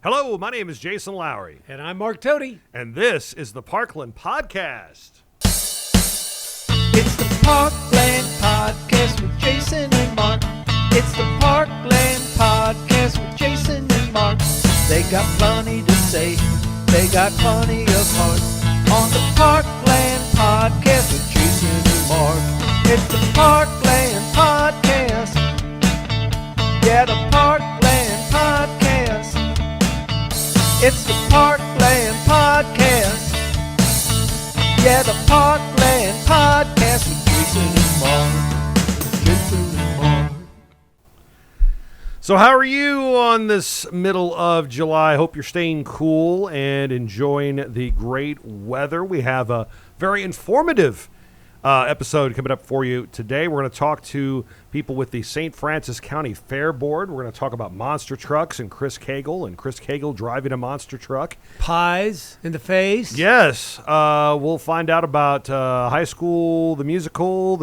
Hello, my name is Jason Lowry. And I'm Mark Tody. And this is the Parkland Podcast. It's the Parkland Podcast with Jason and Mark. It's the Parkland Podcast with Jason and Mark. They got plenty to say. They got plenty of heart. On the Parkland Podcast with Jason and Mark. It's the Parkland Podcast. Yeah, the Parkland Podcast. It's the Parkland Podcast. Yeah, the Parkland Podcast with Jason and Mark. Jason and Mark. So how are you on this middle of July? I hope you're staying cool and enjoying the great weather. We have a very informative episode coming up for you today. We're going to talk to people with the St. Francis County Fair Board. We're going to talk about monster trucks and Chris Cagle driving a monster truck. Pies in the face. Yes. We'll find out about high school, the musical,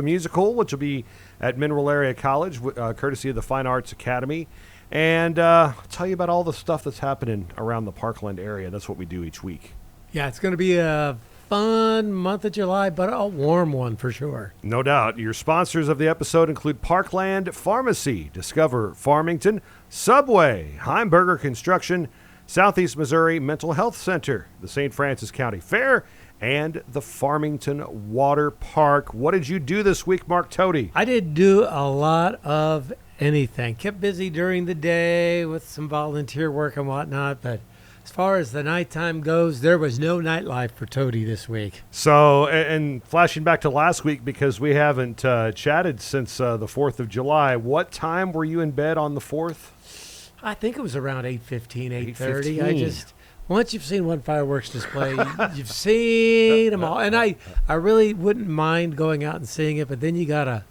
which will be at Mineral Area College, courtesy of the Fine Arts Academy. And tell you about all the stuff that's happening around the Parkland area. That's what we do each week. Yeah, it's going to be a fun month of July, but a warm one for sure. No doubt. Your sponsors of the episode include Parkland Pharmacy, Discover Farmington, Subway, Heimberger Construction, Southeast Missouri Mental Health Center, the St. Francis County Fair, and the Farmington Water Park. What did you do this week, Mark Tody? I did do a lot of anything. Kept busy during the day with some volunteer work and whatnot, but as far as the nighttime goes, there was no nightlife for Tody this week. So, and flashing back to last week, because we haven't chatted since the 4th of July, what time were you in bed on the 4th? I think it was around 8:15, 8:30. Once you've seen one fireworks display, you've seen them all. And I really wouldn't mind going out and seeing it, but then you got to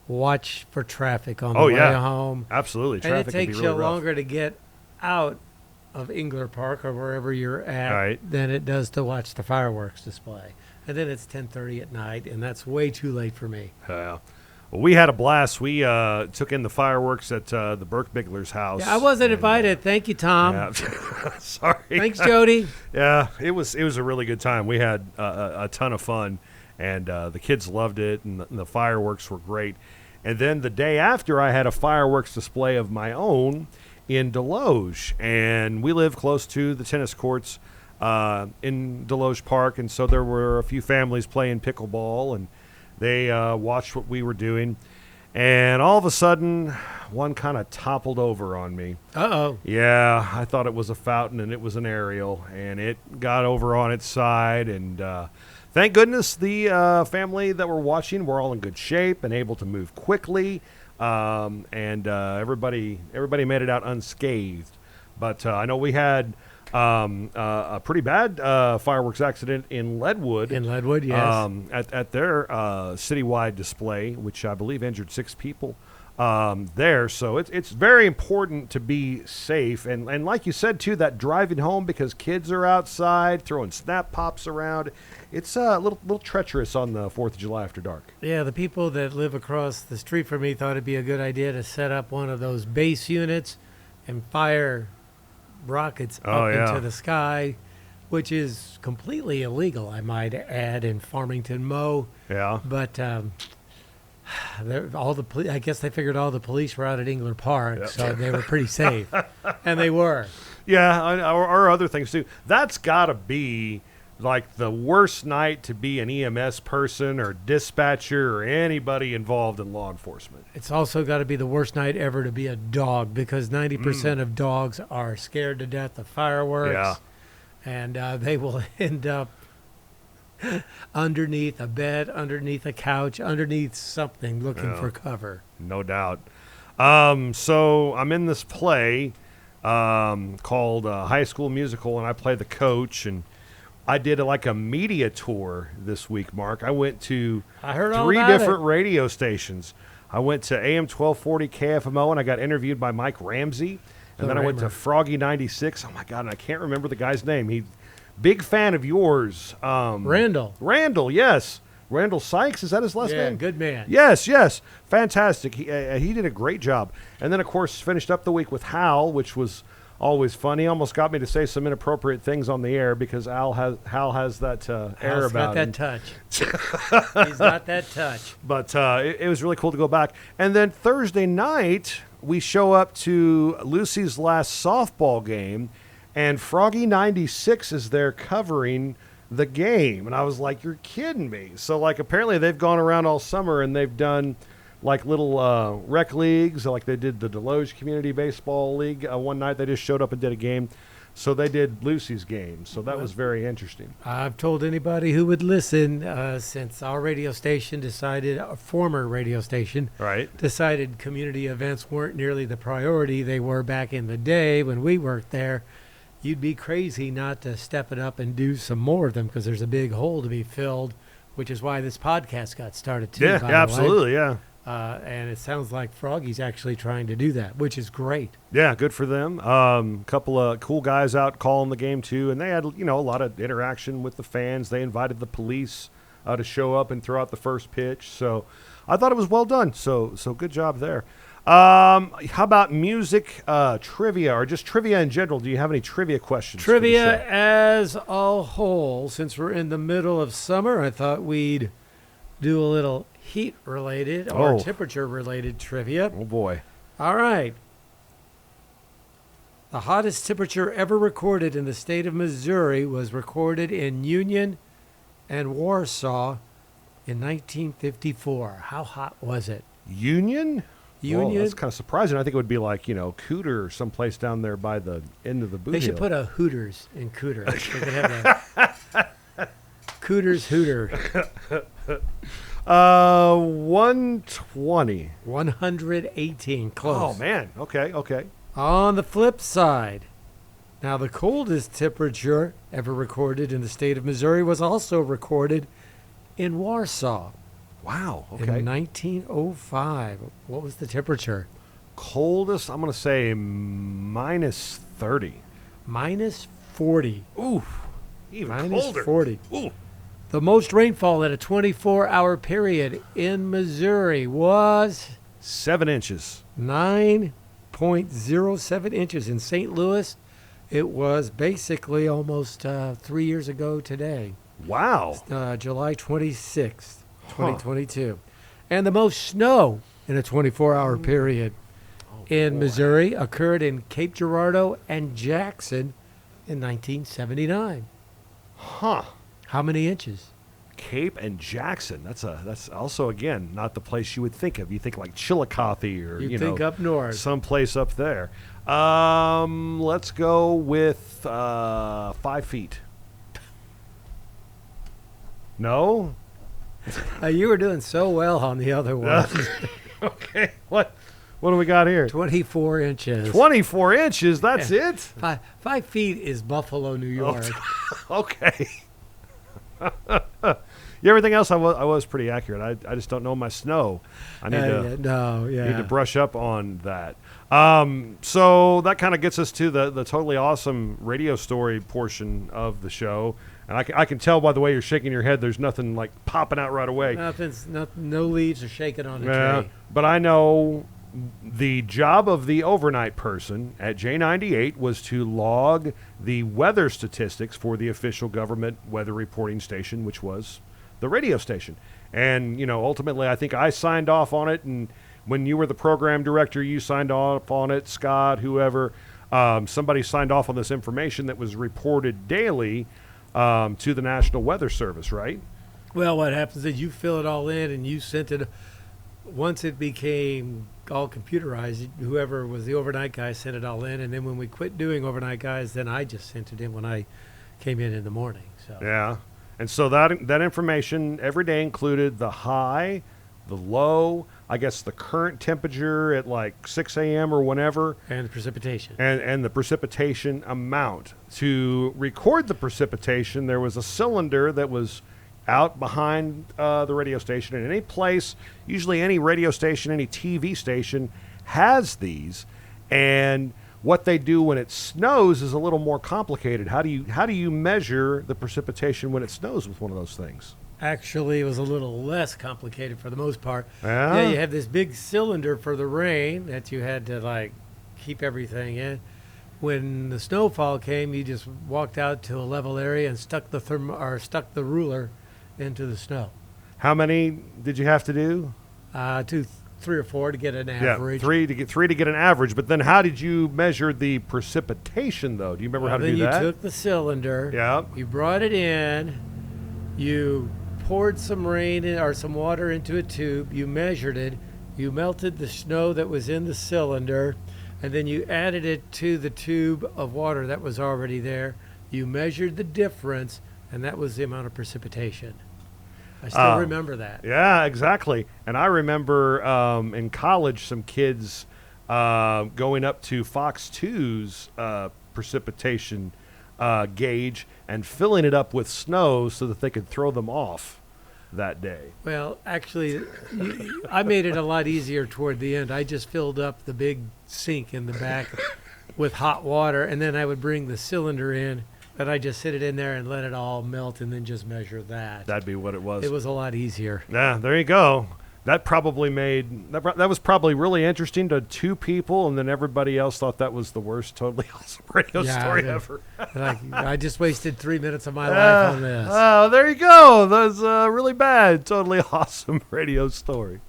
watch for traffic on the way home. Absolutely. And it takes you longer to get out of Engler Park or wherever you're at than it does to watch the fireworks display. And then it's 10:30 at night, and that's way too late for me. Well, we had a blast. We took in the fireworks at the Burke Bigler's house. Yeah, I wasn't invited. Thank you, Tom. Yeah. Sorry. Thanks, Jody. Yeah, it was a really good time. We had a ton of fun, and the kids loved it, and the fireworks were great. And then the day after, I had a fireworks display of my own in Deloge, and we live close to the tennis courts in Deloge Park, and so there were a few families playing pickleball, and they watched what we were doing, and all of a sudden, one kind of toppled over on me. Uh-oh. Yeah, I thought it was a fountain, and it was an aerial, and it got over on its side, and thank goodness the family that were watching were all in good shape and able to move quickly. And everybody made it out unscathed. But I know we had a pretty bad fireworks accident in Leadwood. In Leadwood, yes. At their citywide display, which I believe injured 6 people there. So it's very important to be safe. And like you said, too, that driving home, because kids are outside throwing snap pops around, it's a little treacherous on the 4th of July after dark. Yeah, the people that live across the street from me thought it'd be a good idea to set up one of those base units and fire rockets up into the sky, which is completely illegal, I might add, in Farmington, Mo. Yeah. But I guess they figured all the police were out at Engler Park, so they were pretty safe. And they were. Yeah, or other things, too. That's got to be like the worst night to be an EMS person or dispatcher or anybody involved in law enforcement. It's also got to be the worst night ever to be a dog, because 90% of dogs are scared to death of fireworks. Yeah. And they will end up underneath a bed, underneath a couch, underneath something looking for cover. No doubt. So I'm in this play called High School Musical, and I play the coach, and I did like a media tour this week, Mark. I went to 3 different radio stations. I went to AM 1240 KFMO, and I got interviewed by Mike Ramsey. And then I went to Froggy 96. Oh, my God, and I can't remember the guy's name. He big fan of yours. Randall, yes. Randall Sykes, is that his last name? Yeah, good man. Yes. Fantastic. He did a great job. And then, of course, finished up the week with Hal, which was always fun. He almost got me to say some inappropriate things on the air because Hal has that air about him. He's got that touch. He's got that touch. But it was really cool to go back. And then Thursday night, we show up to Lucy's last softball game, and Froggy 96 is there covering the game. And I was like, you're kidding me. So, like, apparently they've gone around all summer and they've done, like, little rec leagues. Like, they did the Deloge Community Baseball League one night. They just showed up and did a game. So they did Lucy's game. So that was very interesting. I've told anybody who would listen, since our radio station decided, a former radio station, decided community events weren't nearly the priority they were back in the day when we worked there. You'd be crazy not to step it up and do some more of them because there's a big hole to be filled, which is why this podcast got started too. Yeah, absolutely, yeah. And it sounds like Froggy's actually trying to do that, which is great. Yeah, good for them. Couple of cool guys out calling the game too, and they had a lot of interaction with the fans. They invited the police to show up and throw out the first pitch. So I thought it was well done. So good job there. How about music trivia or just trivia in general? Do you have any trivia questions? Trivia as a whole, since we're in the middle of summer, I thought we'd do a little heat-related or temperature-related trivia. Oh, boy. All right. The hottest temperature ever recorded in the state of Missouri was recorded in Union and Warsaw in 1954. How hot was it? Union? Union. Well, that's kind of surprising. I think it would be like, Cooter or someplace down there by the end of the boot They should put a Hooters in Cooter. They could have a Cooter's Hooter. 120. 118. Close. Oh, man. Okay. On the flip side, now the coldest temperature ever recorded in the state of Missouri was also recorded in Warsaw. Wow. Okay. In 1905. What was the temperature? Coldest, I'm going to say minus 30. Minus 40. Oof. Even minus colder. 40. Ooh. The most rainfall in a 24-hour period in Missouri was 7 inches. 9.07 inches. In St. Louis, it was basically almost 3 years ago today. Wow. July 26th, 2022. And the most snow in a 24-hour period in Missouri occurred in Cape Girardeau and Jackson in 1979. Huh. How many inches? Cape and Jackson. That's also, again, not the place you would think of. You think like Chillicothe or you think up north, someplace up there. Let's go with 5 feet. No. You were doing so well on the other one. Okay. What do we got here? 24 inches. 24 inches. That's it. 5 feet is Buffalo, New York. Okay. Everything else I was pretty accurate. I just don't know my snow. I need need to brush up on that. So that kind of gets us to the totally awesome radio story portion of the show. And I can tell by the way you're shaking your head, there's nothing like popping out right away. No leaves are shaking on the tree. But I know the job of the overnight person at J98 was to log the weather statistics for the official government weather reporting station, which was the radio station. And, ultimately, I think I signed off on it. And when you were the program director, you signed off on it, Scott, whoever. Somebody signed off on this information that was reported daily to the National Weather Service, right? Well, what happens is you fill it all in and you sent it. Once it became all computerized, whoever was the overnight guy sent it all in. And then when we quit doing overnight guys, then I just sent it in when I came in the morning. So yeah. And so that information every day included the high, the low, I guess the current temperature at like 6 a.m. or whenever. And the precipitation. And the precipitation amount. To record the precipitation, there was a cylinder that was out behind the radio station. In any place, usually any radio station, any TV station has these. And what they do when it snows is a little more complicated. How do you measure the precipitation when it snows with one of those things? Actually, it was a little less complicated for the most part. Yeah, you have this big cylinder for the rain that you had to keep everything in. when the snowfall came, you just walked out to a level area and stuck the ruler into the snow. How many did you have to do? 2, 3 or 4 to get an average. Yeah, three to get an average. But then how did you measure the precipitation, though? Do you remember how to do that? Then you took the cylinder. Yeah. You brought it in. You poured some rain or some water into a tube. You measured it. You melted the snow that was in the cylinder, and then you added it to the tube of water that was already there. You measured the difference, and that was the amount of precipitation. I still remember that. Yeah, exactly. And I remember in college some kids going up to Fox 2's precipitation gauge and filling it up with snow so that they could throw them off that day. Well, actually, I made it a lot easier toward the end. I just filled up the big sink in the back with hot water, and then I would bring the cylinder in, and I just sit it in there and let it all melt and then just measure that. That'd be what it was. It was a lot easier. Yeah, there you go. That probably that was probably really interesting to 2 people, and then everybody else thought that was the worst Totally Awesome radio story ever. I just wasted 3 minutes of my life on this. Oh, there you go. That's a really bad Totally Awesome radio story.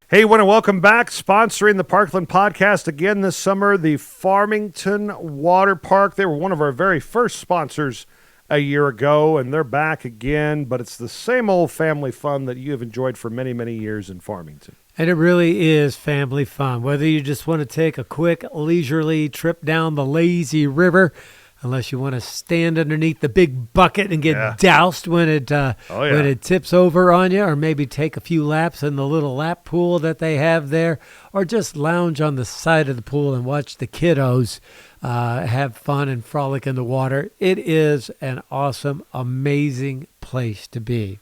Hey, want to welcome back, sponsoring the Parkland podcast again this summer, the Farmington Water Park. They were one of our very first sponsors a year ago, and they're back again, but it's the same old family fun that you have enjoyed for many, many years in Farmington. And it really is family fun. Whether you just want to take a quick, leisurely trip down the lazy river, unless you want to stand underneath the big bucket and get doused when it tips over on you, or maybe take a few laps in the little lap pool that they have there, or just lounge on the side of the pool and watch the kiddos have fun and frolic in the water. It is an awesome, amazing place to be.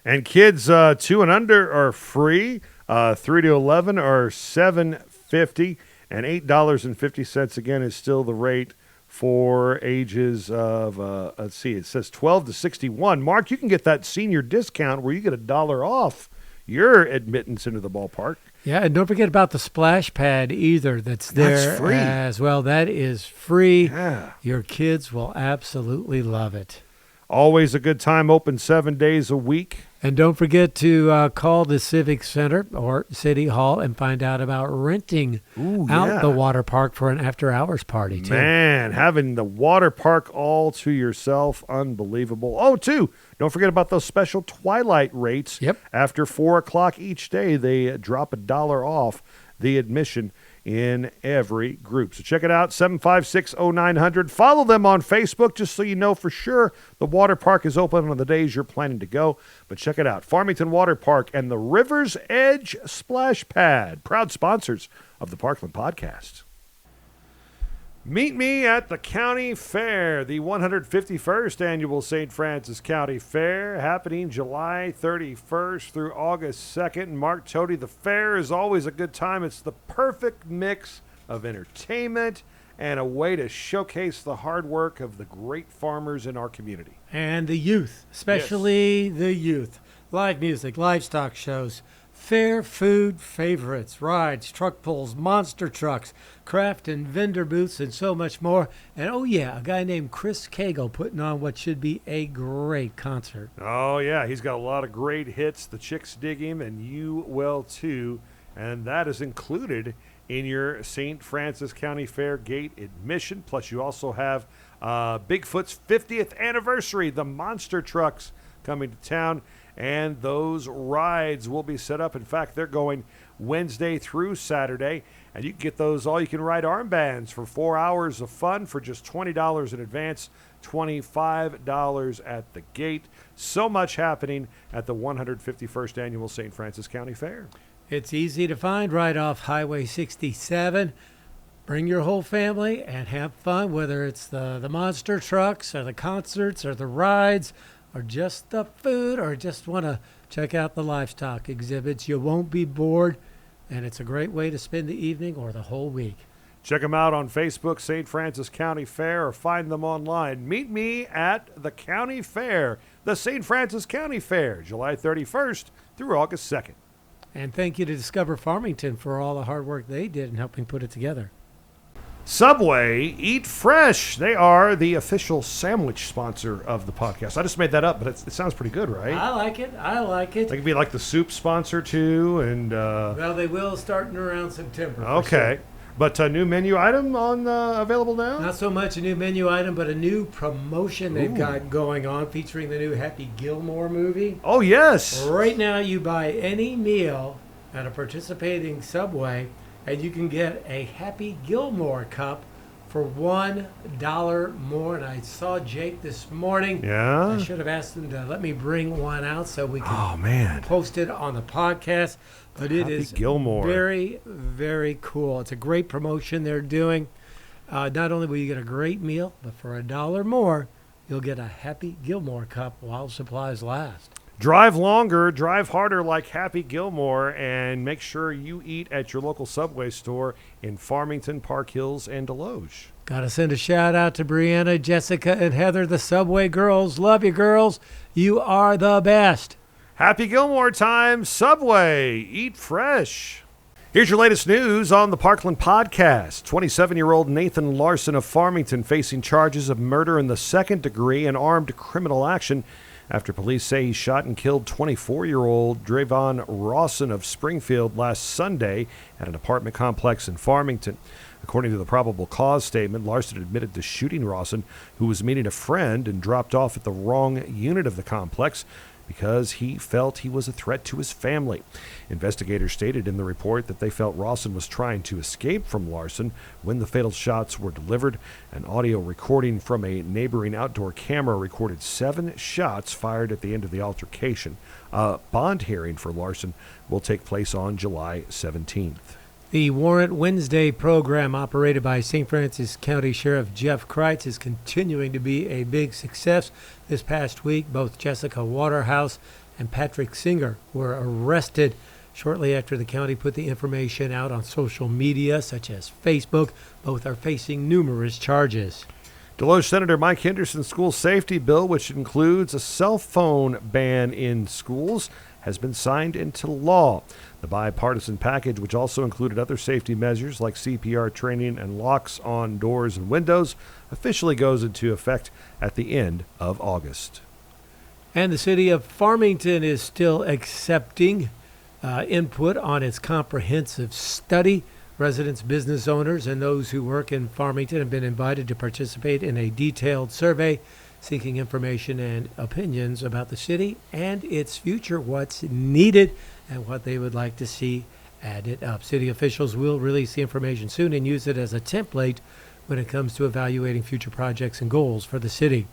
And kids 2 and under are free. 3 to 11 are $7.50, and $8.50 again is still the rate for ages of, let's see, it says 12 to 61. Mark, you can get that senior discount where you get $1 off your admittance into the ballpark. Yeah, and don't forget about the splash pad either. That's free as well. That is free. Yeah. Your kids will absolutely love it. Always a good time, open 7 days a week. And don't forget to call the Civic Center or City Hall and find out about renting out the water park for an after-hours party, too. Man, having the water park all to yourself, unbelievable. Oh, too, don't forget about those special twilight rates. Yep. After 4 o'clock each day, they drop $1 off the admission in every group. So check it out, 756-0900. Follow them on Facebook just so you know for sure the water park is open on the days you're planning to go. But check it out, Farmington Water Park and the River's Edge Splash Pad, proud sponsors of the Parkland Podcast. Meet me at the County Fair, the 151st Annual St. Francis County Fair, happening July 31st through August 2nd. Mark Tody, the fair is always a good time. It's the perfect mix of entertainment and a way to showcase the hard work of the great farmers in our community. And the youth, especially the youth. Live music, livestock shows, fair food favorites, rides, truck pulls, monster trucks, craft and vendor booths, and so much more. And a guy named Chris Cagle putting on what should be a great concert. Oh, yeah, he's got a lot of great hits. The chicks dig him, and you will too. And that is included in your St. Francis County Fair gate admission. Plus, you also have Bigfoot's 50th anniversary, the monster trucks coming to town. And those rides will be set up. In fact, they're going Wednesday through Saturday. And you can get those all-you-can-ride armbands for 4 hours of fun for just $20 in advance, $25 at the gate. So much happening at the 151st Annual St. Francis County Fair. It's easy to find right off Highway 67. Bring your whole family and have fun, whether it's the monster trucks or the concerts or the rides or just the food, or just want to check out the livestock exhibits. You won't be bored, and it's a great way to spend the evening or the whole week. Check them out on Facebook, St. Francis County Fair, or find them online. Meet me at the County Fair, the St. Francis County Fair, July 31st through August 2nd. And thank you to Discover Farmington for all the hard work they did in helping put it together. Subway, eat fresh. They are the official sandwich sponsor of the podcast. I just made that up, but it sounds pretty good, right? I like it. They could be like the soup sponsor, too. And well, they will starting around September. Okay. Sure. But a new menu item available now? Not so much a new menu item, but a new promotion they've got going on featuring the new Happy Gilmore movie. Oh, yes. Right now, you buy any meal at a participating Subway, and you can get a Happy Gilmore cup for $1 more. And I saw Jake this morning. Yeah? I should have asked him to let me bring one out so we can post it on the podcast. But it is Gilmore. Very, very cool. It's a great promotion they're doing. Not only will you get a great meal, but for $1 more, you'll get a Happy Gilmore cup while supplies last. Drive longer, drive harder like Happy Gilmore, and make sure you eat at your local Subway store in Farmington, Park Hills, and Deloge. Got to send a shout out to Brianna, Jessica, and Heather, the Subway girls. Love you, girls. You are the best. Happy Gilmore time, Subway. Eat fresh. Here's your latest news on the Parkland podcast. 27-year-old Nathan Larson of Farmington facing charges of murder in the second degree and armed criminal action after police say he shot and killed 24-year-old Drayvon Rawson of Springfield last Sunday at an apartment complex in Farmington. According to the probable cause statement, Larson admitted to shooting Rawson, who was meeting a friend and dropped off at the wrong unit of the complex because he felt he was a threat to his family. Investigators stated in the report that they felt Rawson was trying to escape from Larson when the fatal shots were delivered. An audio recording from a neighboring outdoor camera recorded 7 shots fired at the end of the altercation. A bond hearing for Larson will take place on July 17th. The Warrant Wednesday program operated by St. Francis County Sheriff Jeff Kreitz is continuing to be a big success. This past week, both Jessica Waterhouse and Patrick Singer were arrested shortly after the county put the information out on social media, such as Facebook. Both are facing numerous charges. Deloge Senator Mike Henderson's school safety bill, which includes a cell phone ban in schools, has been signed into law. The bipartisan package, which also included other safety measures like CPR training and locks on doors and windows, officially goes into effect at the end of August. And the city of Farmington is still accepting input on its comprehensive study. Residents, business owners, and those who work in Farmington have been invited to participate in a detailed survey seeking information and opinions about the city and its future, what's needed, and what they would like to see added up. City officials will release the information soon and use it as a template when it comes to evaluating future projects and goals for the city.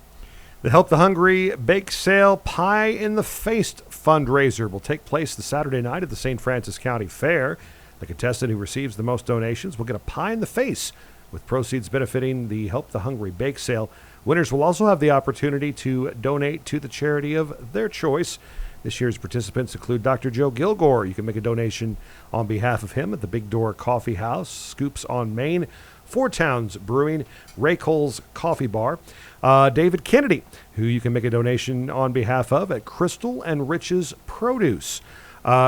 The Help the Hungry Bake Sale Pie in the Face fundraiser will take place the Saturday night at the St. Francis County Fair. The contestant who receives the most donations will get a pie in the face, with proceeds benefiting the Help the Hungry Bake Sale. Winners will also have the opportunity to donate to the charity of their choice. This year's participants include Dr. Joe Gilgore. You can make a donation on behalf of him at the Big Door Coffee House, Scoops on Main, Four Towns Brewing, Ray Cole's Coffee Bar. David Kennedy, who you can make a donation on behalf of at Crystal and Rich's Produce.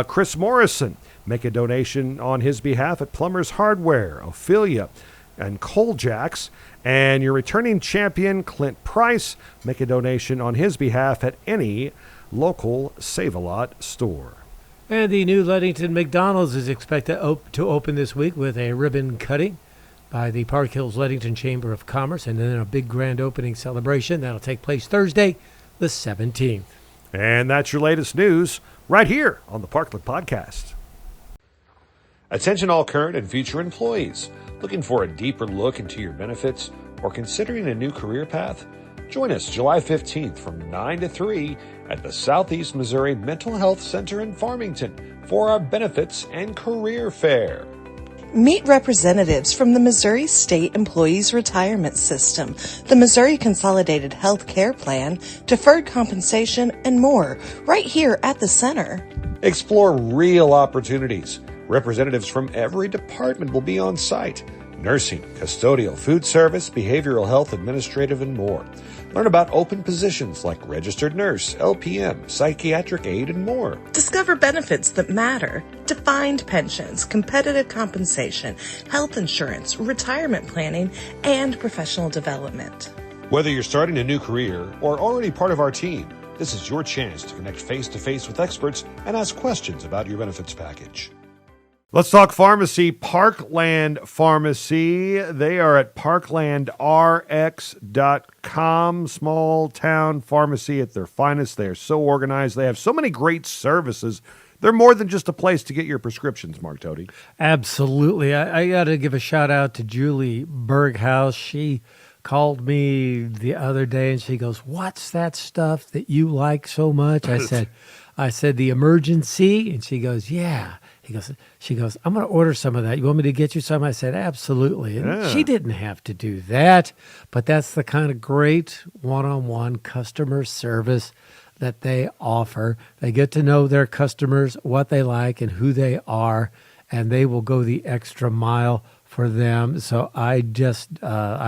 Chris Morrison, make a donation on his behalf at Plumber's Hardware, Ophelia, and Coljack's. And your returning champion, Clint Price, make a donation on his behalf at any local Save-A-Lot store. And the new Ludington McDonald's is expected to open this week with a ribbon cutting by the Park Hills Ludington Chamber of Commerce, and then a big grand opening celebration that'll take place Thursday, the 17th. And that's your latest news right here on the Parkland Podcast. Attention all current and future employees. Looking for a deeper look into your benefits or considering a new career path? Join us July 15th from 9 to 3 at the Southeast Missouri Mental Health Center in Farmington for our Benefits and Career Fair. Meet representatives from the Missouri State Employees Retirement System, the Missouri Consolidated Health Care Plan, Deferred Compensation, and more, right here at the center. Explore real opportunities. Representatives from every department will be on site. nursing, custodial, food service, behavioral health, administrative, and more. Learn about open positions like registered nurse, LPN, psychiatric aide, and more. Discover benefits that matter. Defined pensions, competitive compensation, health insurance, retirement planning, and professional development. Whether you're starting a new career or already part of our team, this is your chance to connect face-to-face with experts and ask questions about your benefits package. Let's talk pharmacy. Parkland Pharmacy. They are at parklandrx.com. Small town pharmacy at their finest. They are so organized. They have so many great services. They're more than just a place to get your prescriptions, Mark Tody. Absolutely. I got to give a shout out to Julie Berghaus. She called me the other day and she goes, "What's that stuff that you like so much?" I said, "The Emergency." And she goes, "Yeah." She goes, "I'm going to order some of that. You want me to get you some?" I said, "Absolutely." And she didn't have to do that, but that's the kind of great one-on-one customer service that they offer. They get to know their customers, what they like and who they are, and they will go the extra mile for them. So I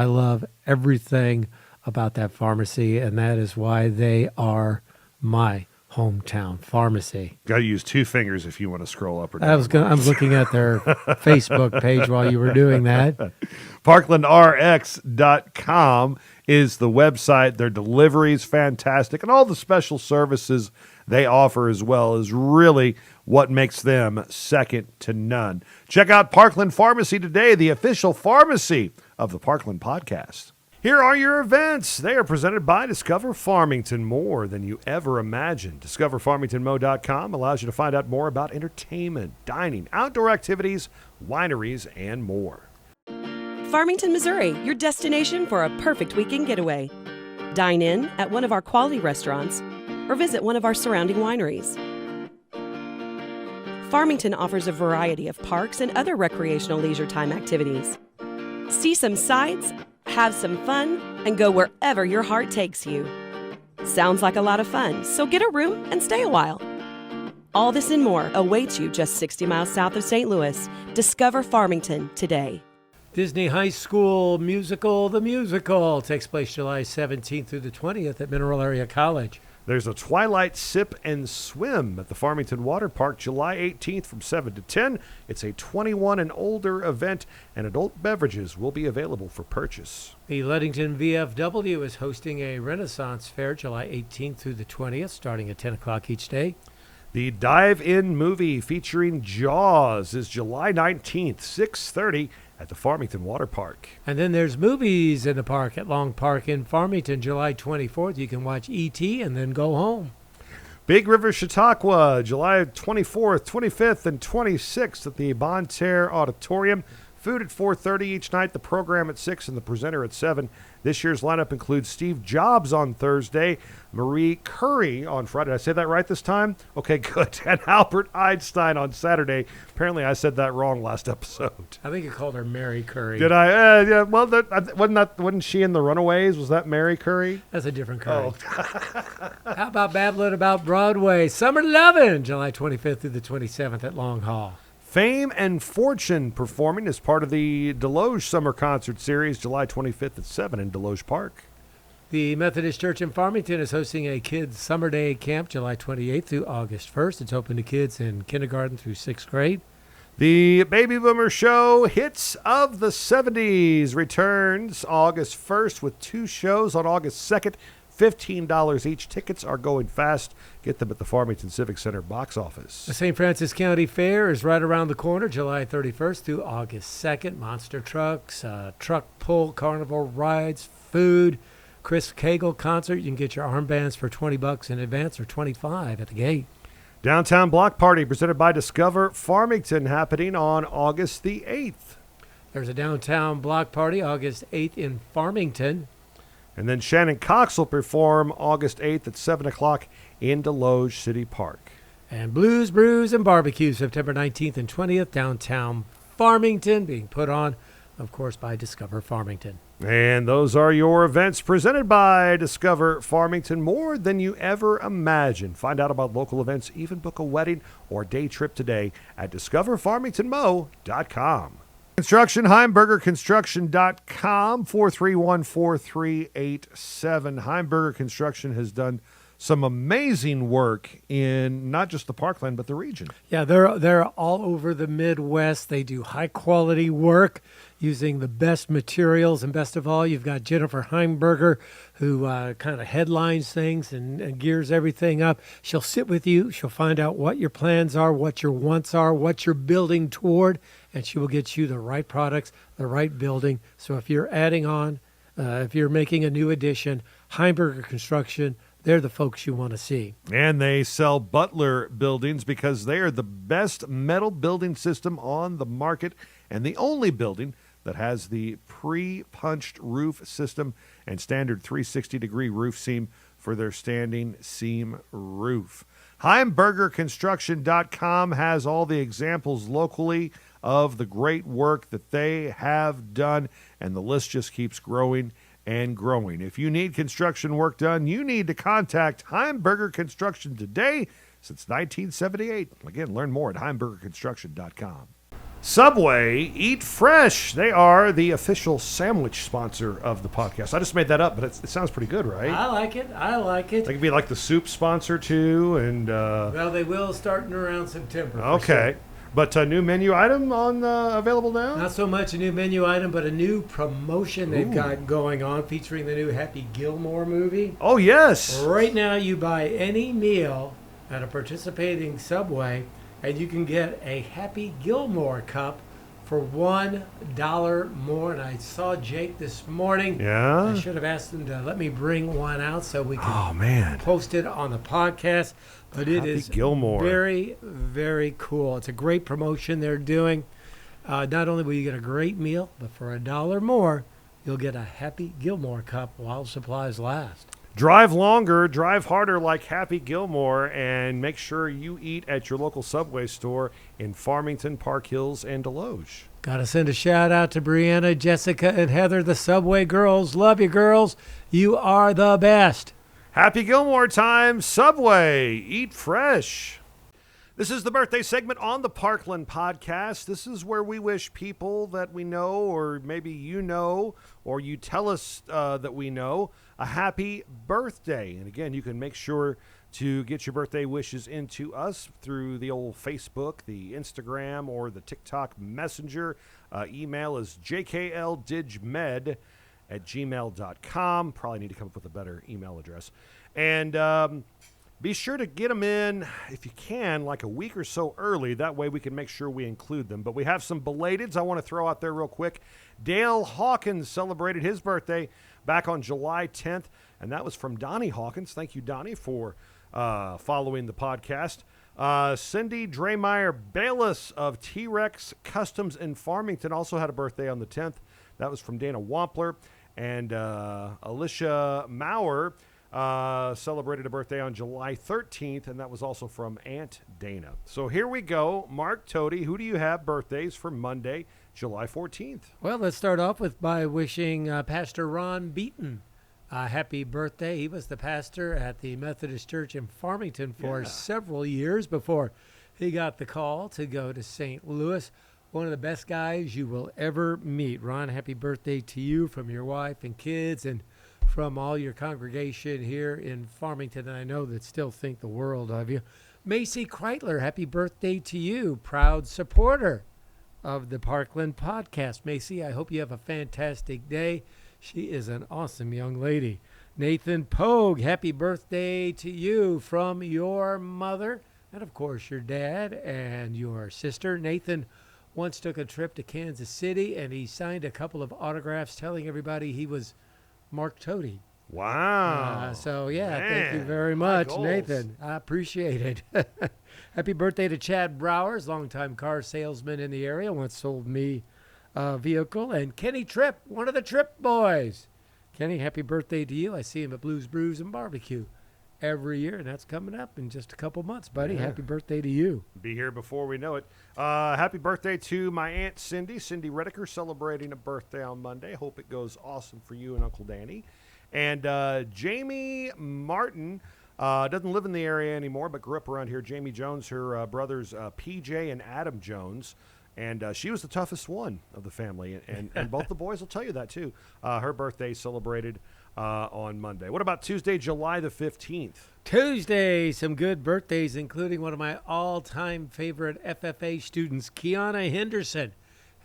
love everything about that pharmacy, and that is why they are my hometown pharmacy. Got to use two fingers if you want to scroll up or down. I'm looking at their Facebook page while you were doing that. ParklandRx.com is the website. Their delivery is fantastic, and all the special services they offer as well is really what makes them second to none. Check out Parkland Pharmacy today, the official pharmacy of the Parkland Podcast. Here are your events. They are presented by Discover Farmington, more than you ever imagined. DiscoverFarmingtonMo.com allows you to find out more about entertainment, dining, outdoor activities, wineries, and more. Farmington, Missouri, your destination for a perfect weekend getaway. Dine in at one of our quality restaurants or visit one of our surrounding wineries. Farmington offers a variety of parks and other recreational leisure time activities. See some sights, have some fun, and go wherever your heart takes you. Sounds like a lot of fun, so get a room and stay a while. All this and more awaits you just 60 miles south of St. Louis. Discover Farmington today. Disney High School Musical, The Musical, takes place July 17th through the 20th at Mineral Area College. There's a Twilight Sip and Swim at the Farmington Water Park July 18th from 7 to 10. It's a 21 and older event, and adult beverages will be available for purchase. The Ludington VFW is hosting a Renaissance Fair July 18th through the 20th, starting at 10 o'clock each day. The Dive-In movie featuring Jaws is July 19th, 6:30 at the Farmington Water Park. And then there's movies in the park at Long Park in Farmington, July 24th. You can watch E.T. and then go home. Big River Chautauqua, July 24th, 25th, and 26th at the Bon Terre Auditorium. Food at 4:30 each night, the program at 6, and the presenter at 7. This year's lineup includes Steve Jobs on Thursday, Marie Curie on Friday. Did I say that right this time? Okay, good. And Albert Einstein on Saturday. Apparently I said that wrong last episode. I think you called her Mary Curie. Did I? Yeah. Well, wasn't she in The Runaways? Was that Mary Curie? That's a different Curie. Oh. How about babbling about Broadway? Summer Lovin', July 25th through the 27th at Long Hall. Fame and Fortune performing as part of the Deloge Summer Concert Series, July 25th at 7 in Deloge Park. The Methodist Church in Farmington is hosting a kids' summer day camp July 28th through August 1st. It's open to kids in kindergarten through 6th grade. The Baby Boomer Show Hits of the 70s returns August 1st with 2 shows on August 2nd. $15 each. Tickets are going fast. Get them at the Farmington Civic Center box office. The St. Francis County Fair is right around the corner, July 31st through August 2nd. Monster trucks, truck pull, carnival rides, food, Chris Cagle concert. You can get your armbands for $20 in advance or $25 at the gate. Downtown Block Party presented by Discover Farmington happening on August the 8th. There's a downtown block party August 8th in Farmington. And then Shannon Cox will perform August 8th at 7 o'clock in Deloge City Park. And Blues, Brews, and Barbecue September 19th and 20th, downtown Farmington, being put on, of course, by Discover Farmington. And those are your events presented by Discover Farmington, more than you ever imagined. Find out about local events, even book a wedding or day trip today at discoverfarmingtonmo.com. Construction, HeimbergerConstruction.com, 431-4387. Heimberger Construction has done some amazing work in not just the Parkland, but the region. Yeah, they're all over the Midwest. They do high-quality work using the best materials. And best of all, you've got Jennifer Heimberger, who kind of headlines things and gears everything up. She'll sit with you. She'll find out what your plans are, what your wants are, what you're building toward, and she will get you the right products, the right building. So if you're adding on, if you're making a new addition, Heimberger Construction, they're the folks you want to see. And they sell Butler buildings because they are the best metal building system on the market and the only building that has the pre-punched roof system and standard 360-degree roof seam for their standing seam roof. HeimbergerConstruction.com has all the examples locally of the great work that they have done, and the list just keeps growing and growing. If you need construction work done, you need to contact Heimberger Construction today since 1978. Again, learn more at HeimbergerConstruction.com. Subway, eat fresh. They are the official sandwich sponsor of the podcast. I just made that up, but it sounds pretty good, right? I like it. They could be like the soup sponsor too, and well, they will starting around September. Okay. But a new menu item on available now? Not so much a new menu item, but a new promotion they've got going on featuring the new Happy Gilmore movie. Oh, yes. Right now, you buy any meal at a participating Subway, and you can get a Happy Gilmore cup for $1 more. And I saw Jake this morning. Yeah? I should have asked him to let me bring one out so we can post it on the podcast. But it Happy is Gilmore. very, very cool. It's a great promotion they're doing. Not only will you get a great meal, but for $1 more, you'll get a Happy Gilmore cup while supplies last. Drive longer, drive harder like Happy Gilmore, and make sure you eat at your local Subway store in Farmington, Park Hills, and Deloge. Got to send a shout out to Brianna, Jessica, and Heather, the Subway girls. Love you, girls. You are the best. Happy Gilmore time, Subway, eat fresh. This is the birthday segment on the Parkland podcast. This is where we wish people that we know, or maybe you know, or you tell us that we know, a happy birthday. And again, you can make sure to get your birthday wishes into us through the old Facebook, the Instagram, or the TikTok Messenger. Email is jkldigmed@gmail.com. Probably need to come up with a better email address. And be sure to get them in, if you can, like a week or so early. That way we can make sure we include them. But we have some belateds I want to throw out there real quick. Dale Hawkins celebrated his birthday back on July 10th, and that was from Donnie Hawkins. Thank you, Donnie, for following the podcast. Cindy Draymeyer Bayless of T-Rex Customs in Farmington also had a birthday on the 10th. That was from Dana Wampler. And Alicia Maurer celebrated a birthday on July 13th, and that was also from Aunt Dana. So here we go. Mark Toady, who do you have birthdays for Monday, July 14th? Well, let's start off by wishing Pastor Ron Beaton happy birthday. He was the pastor at the Methodist Church in Farmington for several years before he got the call to go to St. Louis. One of the best guys you will ever meet. Ron, happy birthday to you from your wife and kids and from all your congregation here in Farmington. And I know that still think the world of you. Macy Kreitler, happy birthday to you. Proud supporter of the Parkland podcast. Macy, I hope you have a fantastic day. She is an awesome young lady. Nathan Pogue, happy birthday to you from your mother and, of course, your dad and your sister. Nathan once took a trip to Kansas City, and he signed a couple of autographs telling everybody he was Mark Toady. Wow. Thank you very much, Nathan. I appreciate it. Happy birthday to Chad Browers, longtime car salesman in the area, once sold me a vehicle. And Kenny Tripp, one of the Tripp boys. Kenny, happy birthday to you. I see him at Blues Brews and Barbecue every year, and that's coming up in just a couple months, buddy. Yeah. Happy birthday to you. Be here before we know it. Happy birthday to my Aunt Cindy Rediker, celebrating a birthday on Monday. Hope it goes awesome for you and Uncle Danny. And Jamie Martin doesn't live in the area anymore, but grew up around here. Jamie Jones, her brothers PJ and Adam Jones, And she was the toughest one of the family, and both the boys will tell you that, too. Her birthday celebrated on Monday. What about Tuesday, July the 15th? Tuesday, some good birthdays, including one of my all-time favorite FFA students, Kiana Henderson.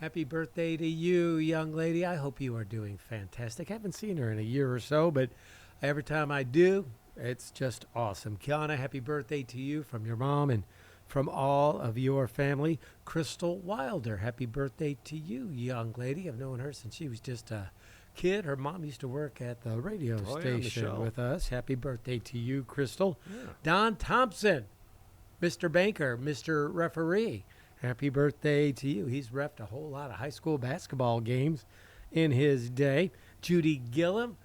Happy birthday to you, young lady. I hope you are doing fantastic. I haven't seen her in a year or so, but every time I do, it's just awesome. Kiana, happy birthday to you from your mom and from all of your family. Crystal Wilder, happy birthday to you, young lady. I've known her since she was just a kid. Her mom used to work at the radio station with us. Happy birthday to you, Crystal. Yeah. Don Thompson, Mr. Banker, Mr. Referee. Happy birthday to you. He's reffed a whole lot of high school basketball games in his day. Judy Gillum,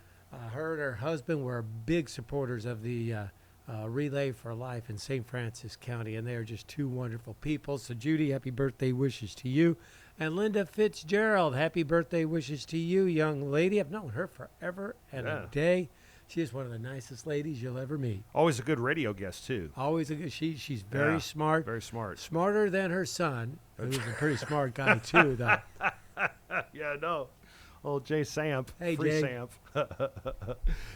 her and her husband were big supporters of the Relay for Life in St. Francis County, and they are just two wonderful people. So, Judy, happy birthday wishes to you. And Linda Fitzgerald, happy birthday wishes to you, young lady. I've known her forever and a day. She is one of the nicest ladies you'll ever meet. Always a good radio guest, too. Always a good. She's very smart. Very smart. Smarter than her son, who's a pretty smart guy, too, though. Yeah, no. Old Jay Samp. Hey, Free Jay. Samp.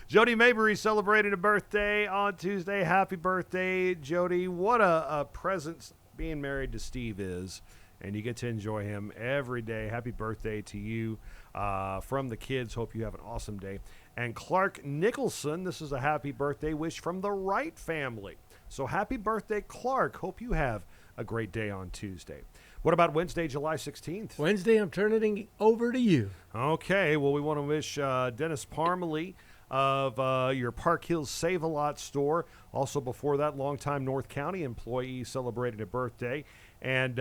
Jody Mabry celebrating a birthday on Tuesday. Happy birthday, Jody. What a present being married to Steve is. And you get to enjoy him every day. Happy birthday to you from the kids. Hope you have an awesome day. And Clark Nicholson, this is a happy birthday wish from the Wright family. So happy birthday, Clark. Hope you have a great day on Tuesday. What about Wednesday, July 16th? Wednesday, I'm turning it over to you. Okay, well, we want to wish Dennis Parmalee of your Park Hills Save-A-Lot store. Also before that, longtime North County employee celebrating a birthday. And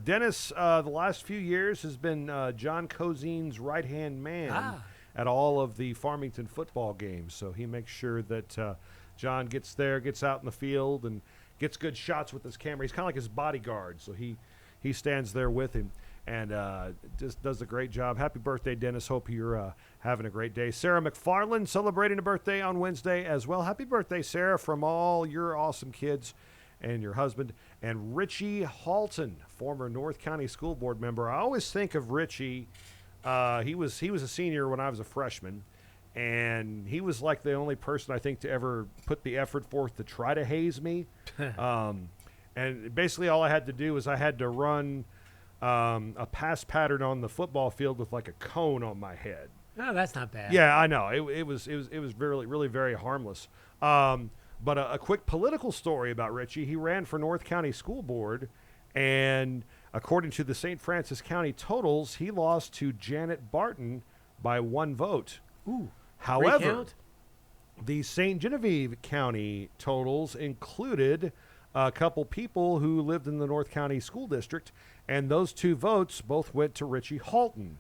Dennis, the last few years, has been John Cozine's right-hand man at all of the Farmington football games. So he makes sure that John gets there, gets out in the field, and gets good shots with his camera. He's kind of like his bodyguard, so he stands there with him and just does a great job. Happy birthday, Dennis. Hope you're having a great day. Sarah McFarland celebrating a birthday on Wednesday as well. Happy birthday, Sarah, from all your awesome kids and your husband. And Richie Halton, former North County School Board member. I always think of Richie. He was a senior when I was a freshman, and he was like the only person I think to ever put the effort forth to try to haze me. And basically all I had to do was I had to run a pass pattern on the football field with like a cone on my head. Oh, that's not bad. Yeah, I know. It was really very harmless. But a quick political story about Richie. He ran for North County School Board, and according to the St. Francis County totals, he lost to Janet Barton by 1 vote. Ooh. However, recount? The St. Genevieve County totals included a couple people who lived in the North County School District, and those 2 votes both went to Richie Halton.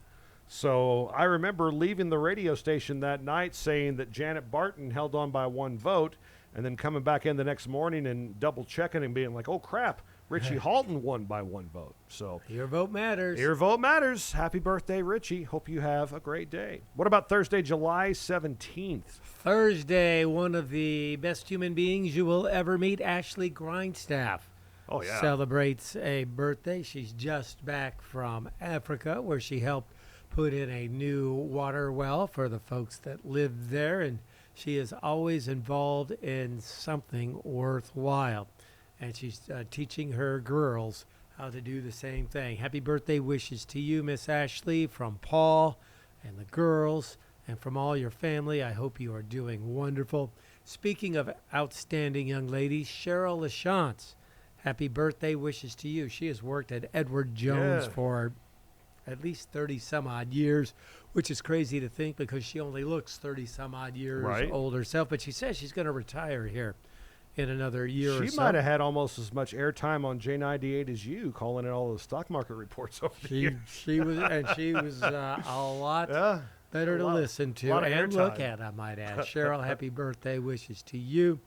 So I remember leaving the radio station that night saying that Janet Barton held on by 1 vote, and then coming back in the next morning and double checking and being like, oh crap, Richie Halton won by 1 vote. So your vote matters. Your vote matters. Happy birthday, Richie. Hope you have a great day. What about Thursday, July 17th? Thursday, one of the best human beings you will ever meet, Ashley Grindstaff. Oh, yeah. Celebrates a birthday. She's just back from Africa, where she helped put in a new water well for the folks that live there, and she is always involved in something worthwhile. And she's teaching her girls how to do the same thing. Happy birthday wishes to you, Miss Ashley, from Paul and the girls and from all your family. I hope you are doing wonderful. Speaking of outstanding young ladies, Cheryl LaChance, happy birthday wishes to you. She has worked at Edward Jones for at least 30-some-odd years, which is crazy to think because she only looks 30-some-odd years old herself. But she says she's going to retire here in another year or so. She might have had almost as much airtime on J98 as you, calling in all the stock market reports over the years. She was a lot better to listen to and look at, I might add. Cheryl, happy birthday wishes to you.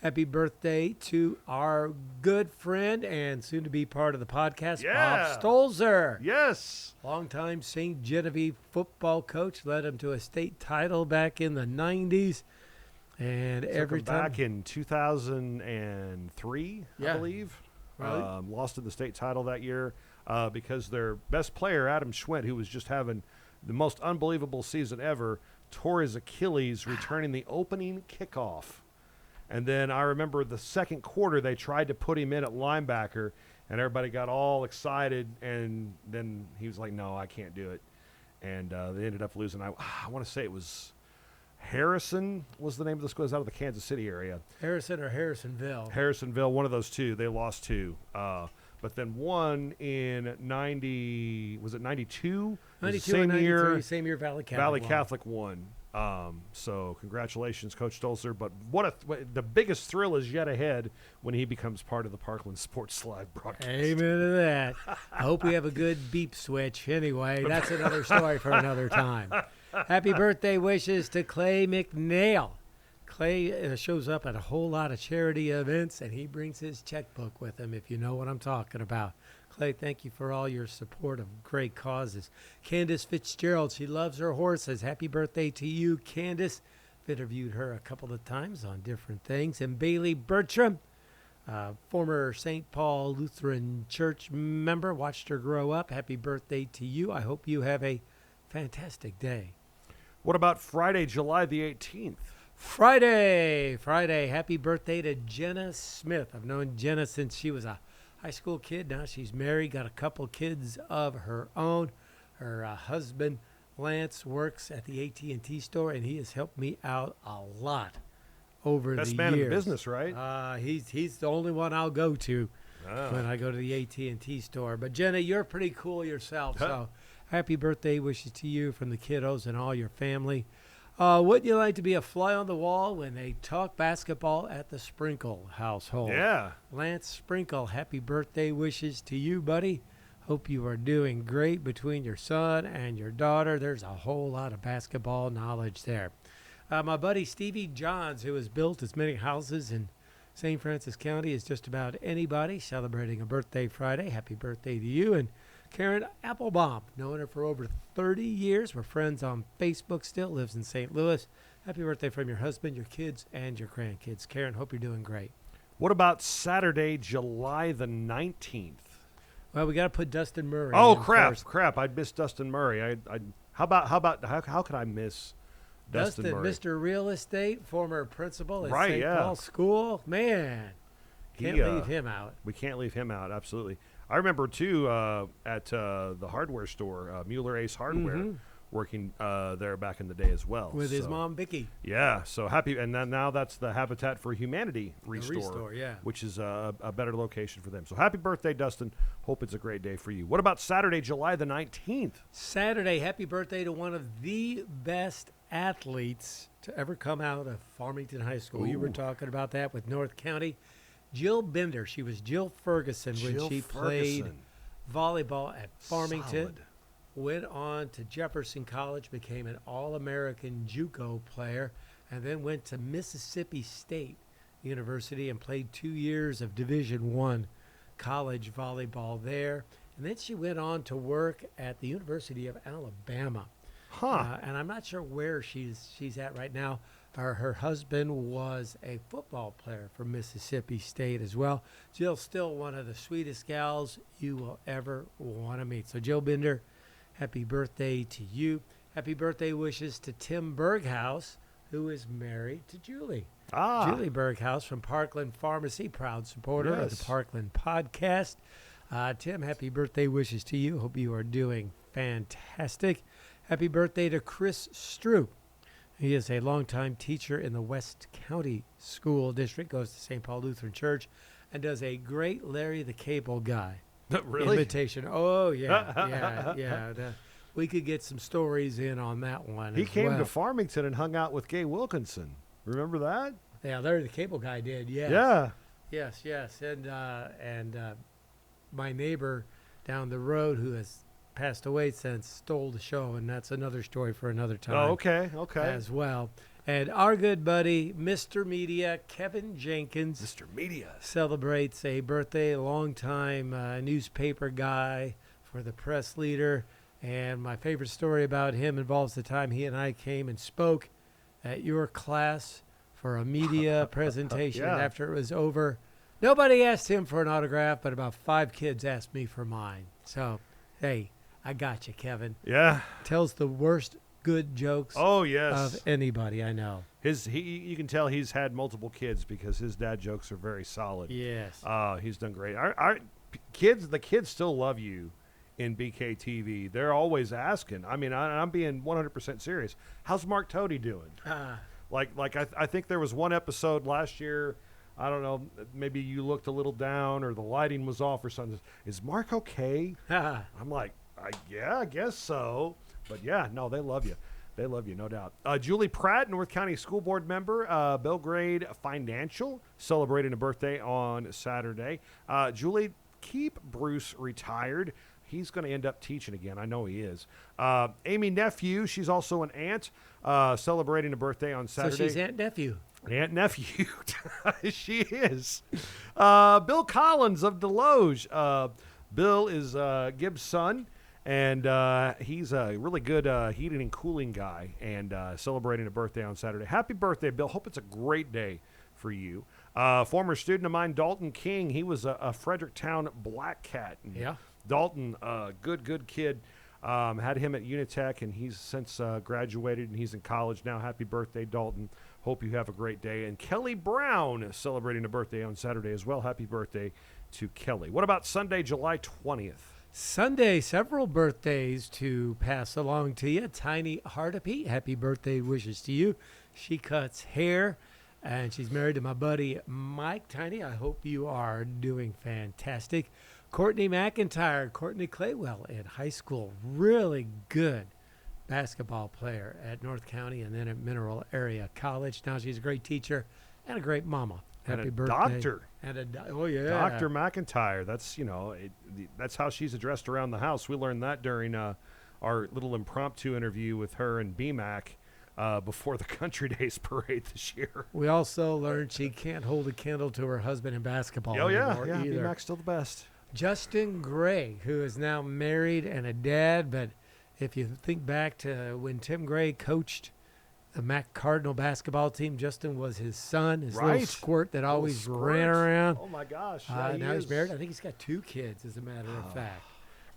Happy birthday to our good friend and soon-to-be part of the podcast, Bob Stolzer. Yes. Longtime St. Genevieve football coach, led him to a state title back in the 90s. And every time back in 2003, I believe. Right. Lost to the state title that year. because their best player, Adam Schwent, who was just having the most unbelievable season ever, tore his Achilles returning the opening kickoff. And then I remember the second quarter, they tried to put him in at linebacker, and everybody got all excited, and then he was like, no, I can't do it. And they ended up losing. I want to say it was Harrison was the name of the school. It was out of the Kansas City area. Harrison or Harrisonville? Harrisonville, one of those two. They lost two. But then one in 92? 92 same and year. Same year Valley Catholic Valley won. Catholic won. So congratulations, Coach Stolzer. But the biggest thrill is yet ahead when he becomes part of the Parkland Sports Live broadcast. Amen to that. I hope we have a good beep switch. Anyway, that's another story for another time. Happy birthday wishes to Clay McNeil. Clay shows up at a whole lot of charity events, and he brings his checkbook with him, if you know what I'm talking about. Clay, thank you for all your support of great causes. Candace Fitzgerald, she loves her horses. Happy birthday to you, Candace. I've interviewed her a couple of times on different things. And Bailey Bertram, former St. Paul Lutheran Church member, watched her grow up. Happy birthday to you. I hope you have a fantastic day. What about Friday, July the 18th? Friday. Happy birthday to Jenna Smith. I've known Jenna since she was a high school kid. Now she's married, got a couple kids of her own. Her husband, Lance, works at the AT&T store, and he has helped me out a lot over the years. Best man in the business, right? He's the only one I'll go to when I go to the AT&T store. But, Jenna, you're pretty cool yourself, so happy birthday wishes to you from the kiddos and all your family. Wouldn't you like to be a fly on the wall when they talk basketball at the Sprinkle household? Yeah. Lance Sprinkle, happy birthday wishes to you, buddy. Hope you are doing great between your son and your daughter. There's a whole lot of basketball knowledge there. My buddy Stevie Johns, who has built as many houses in St. Francis County as just about anybody, celebrating a birthday Friday. Happy birthday to you. And Karen Applebaum, known her for over 30 years. We're friends on Facebook still, lives in St. Louis. Happy birthday from your husband, your kids, and your grandkids. Karen, hope you're doing great. What about Saturday, July the 19th? Well, we got to put Dustin Murray. Oh, in crap. first. I'd miss Dustin Murray. How could I miss Dustin Murray? Mr. Real Estate, former principal at Right, St. yeah. Paul School. Man, can't leave him out. We can't leave him out, absolutely. I remember, too, at the hardware store, Mueller Ace Hardware, working there back in the day as well. With his mom, Vicky. Yeah, so happy. And then now that's the Habitat for Humanity Restore, Restore, yeah. which is a better location for them. So happy birthday, Dustin. Hope it's a great day for you. What about Saturday, July the 19th? Saturday, happy birthday to one of the best athletes to ever come out of Farmington High School. You were talking about that with North County. Jill Bender. She was Jill Ferguson when she played volleyball at Farmington. Solid. Went on to Jefferson College, became an All-American JUCO player, and then went to Mississippi State University and played 2 years of Division I college volleyball there. And then she went on to work at the University of Alabama. And I'm not sure where she's at right now. Her husband was a football player for Mississippi State as well. Jill's still one of the sweetest gals you will ever want to meet. So, Jill Bender, happy birthday to you. Happy birthday wishes to Tim Berghaus, who is married to Julie. Julie Berghaus from Parkland Pharmacy, proud supporter of the Parkland podcast. Tim, happy birthday wishes to you. Hope you are doing fantastic. Happy birthday to Chris Stroop. He is a longtime teacher in the West County School District, goes to St. Paul Lutheran Church, and does a great Larry the Cable Guy imitation. Oh, yeah. We could get some stories in on that one. He came to Farmington and hung out with Gay Wilkinson. Remember that? Yeah, Larry the Cable Guy did, yes. Yeah. Yes. And my neighbor down the road who has passed away since stole the show, and that's another story for another time. Oh, okay. As well. And our good buddy, Mr. Media, Kevin Jenkins. Mr. Media. Celebrates a birthday, a longtime newspaper guy for the press leader. And my favorite story about him involves the time he and I came and spoke at your class for a media presentation. Yeah. And after it was over, nobody asked him for an autograph, but about 5 kids asked me for mine. So, hey, I got you, Kevin. Yeah. Tells the worst good jokes of anybody I know. You can tell he's had multiple kids because his dad jokes are very solid. Yes. He's done great. The kids still love you in BKTV. They're always asking. I mean, I'm being 100% serious. How's Mark Toady doing? I think there was one episode last year. I don't know, maybe you looked a little down or the lighting was off or something. Is Mark okay? I'm like, yeah, I guess so. But, yeah, no, they love you. They love you, no doubt. Julie Pratt, North County School Board member, Belgrade Financial, celebrating a birthday on Saturday. Julie, keep Bruce retired. He's going to end up teaching again. I know he is. Amy Nephew, she's also an aunt, celebrating a birthday on Saturday. So she's Aunt Nephew. Aunt Nephew. She is. Bill Collins of Deloge. Bill is Gibbs' son, and he's a really good heating and cooling guy, and celebrating a birthday on Saturday. Happy birthday, Bill. Hope it's a great day for you. Former student of mine, Dalton King, he was a Fredericktown Black Cat. Yeah. Dalton, good kid. Had him at Unitech, and he's since graduated, and he's in college now. Happy birthday, Dalton. Hope you have a great day. And Kelly Brown is celebrating a birthday on Saturday as well. Happy birthday to Kelly. What about Sunday, July 20th? Sunday, several birthdays to pass along to you. Tiny Hardapy, happy birthday wishes to you. She cuts hair, and she's married to my buddy Mike. Tiny, I hope you are doing fantastic. Courtney McIntyre, Courtney Claywell in high school, really good basketball player at North County and then at Mineral Area College. Now she's a great teacher and a great mama. Happy birthday. Doctor. Oh, yeah. Dr. McIntyre. That's, that's how she's addressed around the house. We learned that during our little impromptu interview with her and BMAC before the Country Days parade this year. We also learned she can't hold a candle to her husband in basketball anymore either. BMAC's still the best. Justin Gray, who is now married and a dad, but if you think back to when Tim Gray coached the Mac Cardinal basketball team, Justin was his son, his little squirt that always ran around. Oh, my gosh. Now he's married. I think he's got 2 kids, as a matter of fact.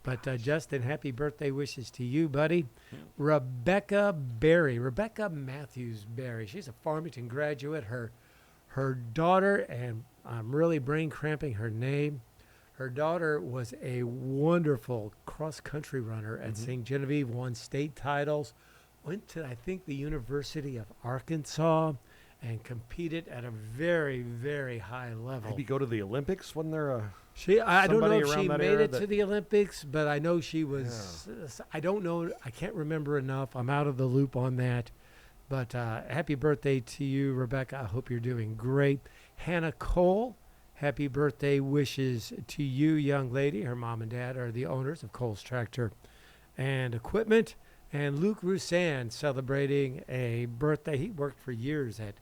But, Justin, happy birthday wishes to you, buddy. Rebecca Matthews Berry. She's a Farmington graduate. Her daughter, and I'm really brain cramping her name, her daughter was a wonderful cross-country runner at St. Genevieve, won state titles, went to, I think, the University of Arkansas, and competed at a very, very high level. Maybe go to the Olympics when they're I don't know if she made it to the Olympics, but I know she was. Yeah. I don't know. I can't remember enough. I'm out of the loop on that. But happy birthday to you, Rebecca. I hope you're doing great. Hannah Cole, happy birthday wishes to you, young lady. Her mom and dad are the owners of Cole's Tractor and Equipment. And Luke Roussan celebrating a birthday. He worked for years at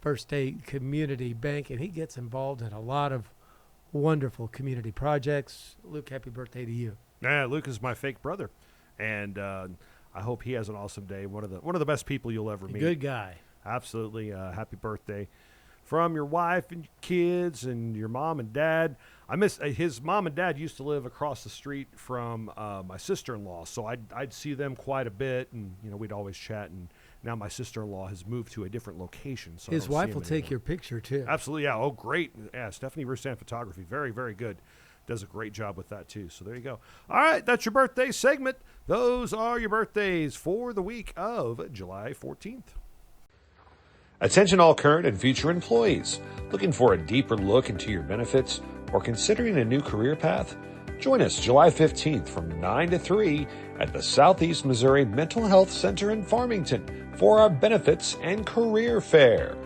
First State Community Bank, and he gets involved in a lot of wonderful community projects. Luke, happy birthday to you. Yeah, Luke is my fake brother, and I hope he has an awesome day. One of the best people you'll ever meet. Good guy. Absolutely. Happy birthday from your wife and your kids and your mom and dad. I miss his mom and dad used to live across the street from my sister-in-law, so I'd see them quite a bit, and we'd always chat. And now my sister-in-law has moved to a different location, so his wife will take your picture too. Absolutely, yeah. Oh, great. Yeah, Stephanie Roussan Photography, very, very good. Does a great job with that too. So there you go. All right, that's your birthday segment. Those are your birthdays for the week of July 14th. Attention all current and future employees. Looking for a deeper look into your benefits or considering a new career path? Join us July 15th from 9 to 3 at the Southeast Missouri Mental Health Center in Farmington for our Benefits and Career Fair.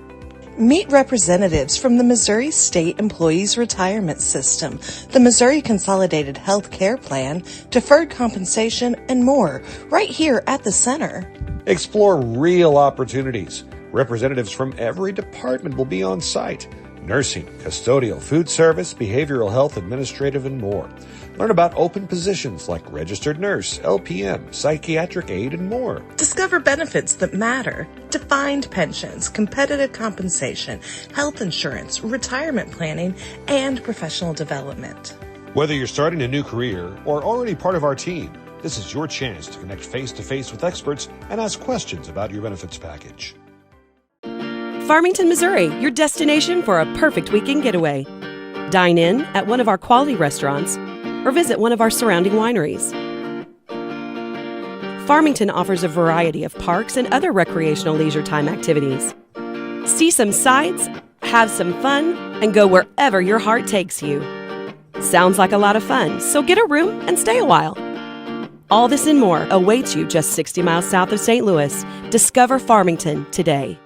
Meet representatives from the Missouri State Employees Retirement System, the Missouri Consolidated Health Care Plan, deferred compensation, and more, right here at the center. Explore real opportunities. Representatives from every department will be on site. Nursing, custodial, food service, behavioral health, administrative, and more. Learn about open positions like registered nurse, LPM, psychiatric aid, and more. Discover benefits that matter. Defined pensions, competitive compensation, health insurance, retirement planning, and professional development. Whether you're starting a new career or already part of our team, this is your chance to connect face-to-face with experts and ask questions about your benefits package. Farmington, Missouri, your destination for a perfect weekend getaway. Dine in at one of our quality restaurants or visit one of our surrounding wineries. Farmington offers a variety of parks and other recreational leisure time activities. See some sights, have some fun, and go wherever your heart takes you. Sounds like a lot of fun, so get a room and stay a while. All this and more awaits you just 60 miles south of St. Louis. Discover Farmington today.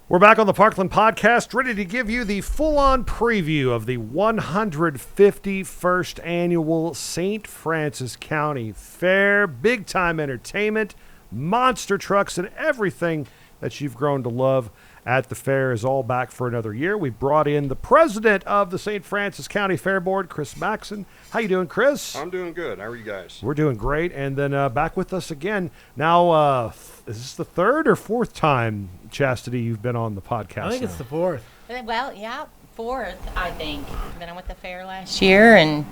We're back on the Parkland podcast, ready to give you the full-on preview of the 151st Annual St. Francis County Fair. Big-time entertainment, monster trucks, and everything that you've grown to love at the fair is all back for another year. We brought in the president of the St. Francis County Fair Board, Chris Maxson. How you doing, Chris? I'm doing good. How are you guys? We're doing great. And then back with us again. Now, is this the third or fourth time, Chastity, you've been on the podcast? I think it's the fourth. Well, yeah, fourth, I think. Then I went to the fair last year, and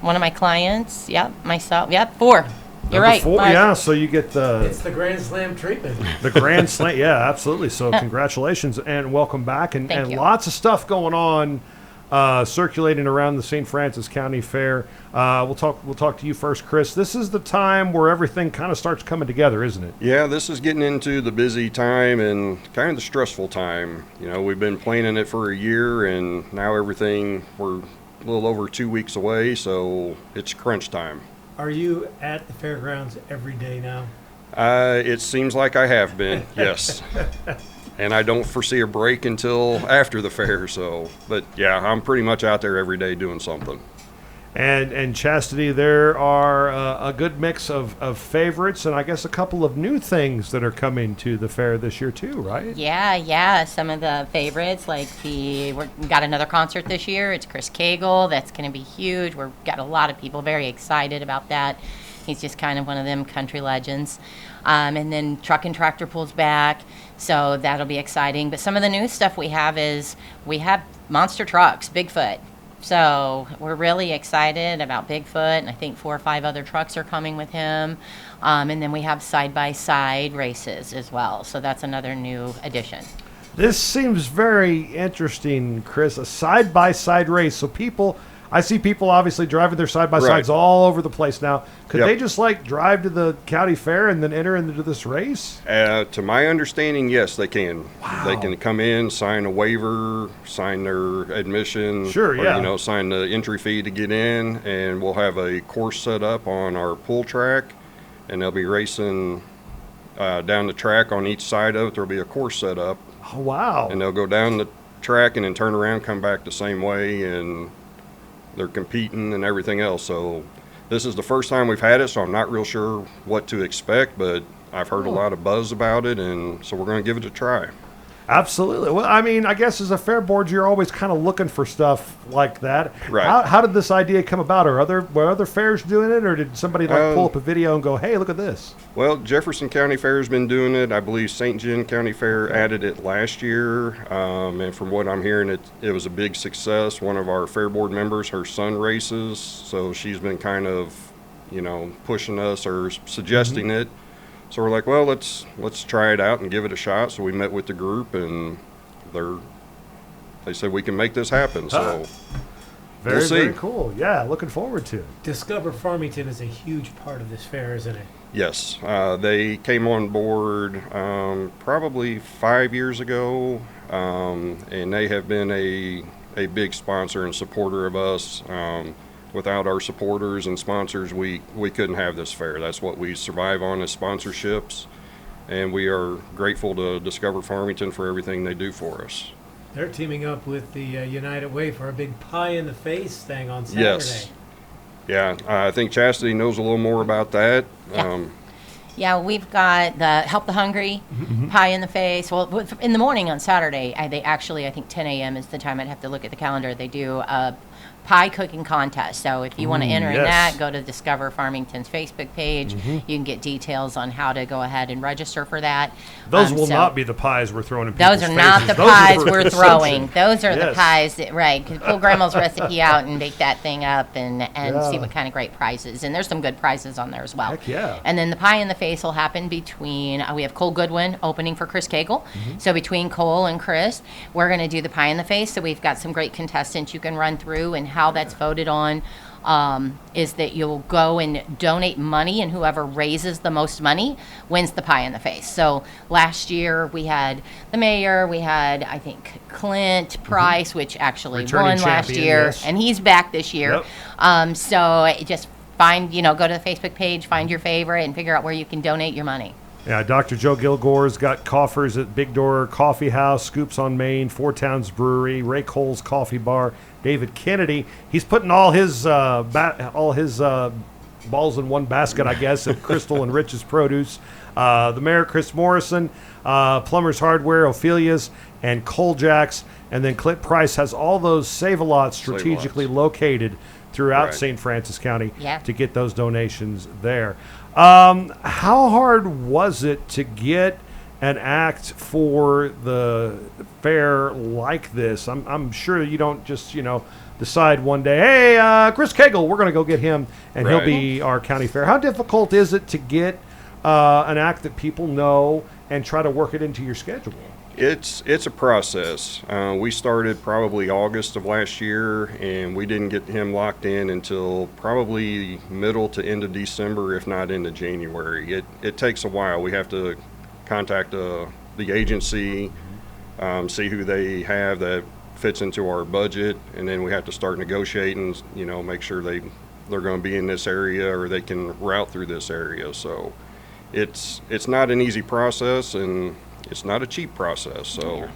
one of my clients, myself, four. You're right. Four, yeah, so you get It's the Grand Slam treatment. the Grand Slam. Yeah, absolutely. So congratulations and welcome back. And Thank you. Lots of stuff going on circulating around the St. Francis County Fair. We'll talk to you first, Chris. This is the time where everything kind of starts coming together, isn't it? Yeah, this is getting into the busy time and kind of the stressful time. You know, we've been planning it for a year, and now we're a little over 2 weeks away, so it's crunch time. Are you at the fairgrounds every day now? It seems like I have been, yes. And I don't foresee a break until after the fair, but yeah, I'm pretty much out there every day doing something. And Chastity, there are a good mix of favorites and I guess a couple of new things that are coming to the fair this year too, right? Yeah. Some of the favorites, like we got another concert this year. It's Chris Cagle. That's going to be huge. We've got a lot of people very excited about that. He's just kind of one of them country legends. And then Truck and Tractor pulls back, so that'll be exciting. But some of the new stuff we have is we have monster trucks, Bigfoot. So we're really excited about Bigfoot, and I think 4 or 5 other trucks are coming with him. And then we have side-by-side races as well. So that's another new addition. This seems very interesting, Chris. A side-by-side race. So I see people obviously driving their side-by-sides all over the place now. Could they just drive to the county fair and then enter into this race? To my understanding, yes, they can. Wow. They can come in, sign a waiver, sign their admission. Sure, yeah. Or, sign the entry fee to get in, and we'll have a course set up on our pull track, and they'll be racing down the track on each side of it. There'll be a course set up. Oh, wow. And they'll go down the track and then turn around, come back the same way, and they're competing and everything else. So this is the first time we've had it, so I'm not real sure what to expect, but I've heard a lot of buzz about it, and so we're going to give it a try. Absolutely. Well, I mean, I guess as a fair board, you're always kind of looking for stuff like that. Right. How did this idea come about? Were other fairs doing it, or did somebody pull up a video and go, hey, look at this? Well, Jefferson County Fair has been doing it. I believe St. John County Fair added it last year, and from what I'm hearing, it was a big success. One of our fair board members, her son races, so she's been kind of, pushing us or suggesting it. So we're like, well, let's try it out and give it a shot. So we met with the group, and they said we can make this happen. So we'll see. Very cool. Yeah, looking forward to it. Discover Farmington is a huge part of this fair, isn't it? Yes. They came on board probably 5 years ago, and they have been a big sponsor and supporter of us. Without our supporters and sponsors, we couldn't have this fair. That's what we survive on as sponsorships, and we are grateful to Discover Farmington for everything they do for us. They're teaming up with the United Way for a big pie in the face thing on Saturday. Yes. Yeah, I think Chastity knows a little more about that. Yeah, we've got the Help the Hungry, pie in the face. Well, in the morning on Saturday, they actually, I think 10 a.m. is the time. I'd have to look at the calendar. They do a pie cooking contest. So if you want to enter in yes. that, go to Discover Farmington's Facebook page. You can get details on how to go ahead and register for that. Those will not be the pies we're throwing in Those people's are not faces. the Those are pies for we're throwing. consumption. Those are the Yes. pies that, right, pull grandma's recipe out and bake that thing up and Yeah. see what kind of great prizes. And there's some good prizes on there as well. Heck yeah. And then the pie in the face will happen between, we have Cole Goodwin opening for Chris Cagle. So between Cole and Chris, we're going to do the pie in the face. So we've got some great contestants you can run through, and how that's voted on is that you'll go and donate money, and whoever raises the most money wins the pie in the face. So last year we had the mayor, we had, I think, Clint Price, which actually Returning won last champion, year, yes. and he's back this year. So just find, go to the Facebook page, find your favorite, and figure out where you can donate your money. Yeah, Dr. Joe Gilgore's got coffers at Big Door Coffee House, Scoops on Main, Four Towns Brewery, Ray Cole's Coffee Bar, David Kennedy. He's putting all his balls in one basket, I guess, at Crystal and Rich's Produce. The Mayor, Chris Morrison, Plumber's Hardware, Ophelia's, and Cole Jack's. And then Clint Price has all those Save-A-Lots strategically located throughout St. Francis County to get those donations there. How hard was it to get an act for the fair like this? I'm sure you don't just, decide one day, hey, Chris Cagle, we're going to go get him, and he'll be our county fair. How difficult is it to get an act that people know and try to work it into your schedule? It's a process. We started probably August of last year, and we didn't get him locked in until probably middle to end of December, if not into January. It takes a while. We have to contact the agency, see who they have that fits into our budget, and then we have to start negotiating, make sure they're going to be in this area or they can route through this area. So it's not an easy process, and it's not a cheap process. So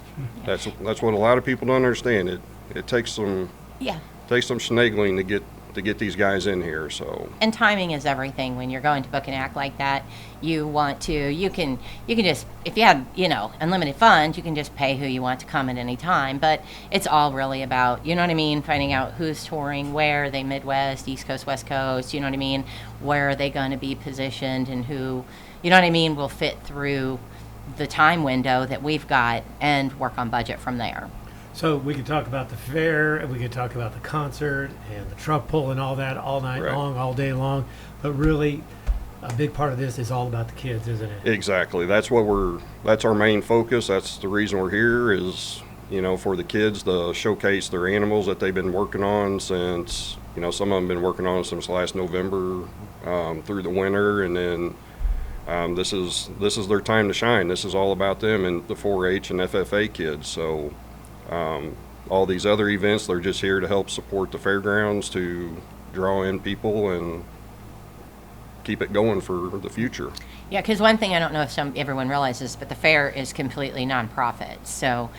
that's what a lot of people don't understand. It takes some finagling to get these guys in here. So, and timing is everything when you're going to book an act like that. You can just, if you have unlimited funds, you can just pay who you want to come at any time. But it's all really about, finding out who's touring, where are they, Midwest, East Coast, West Coast, where are they going to be positioned, and who, will fit through the time window that we've got, and work on budget from there. So we could talk about the fair, and we could talk about the concert and the truck pull and all that all night long, all day long. But really, a big part of this is all about the kids, isn't it? Exactly. That's our main focus. That's the reason we're here is, for the kids to showcase their animals that they've been working on since, some of them have been working on since last November through the winter, and then this is their time to shine. This is all about them and the 4-H and FFA kids. So all these other events, they're just here to help support the fairgrounds, to draw in people and keep it going for the future. Yeah, because one thing I don't know if everyone realizes, but the fair is completely nonprofit. So,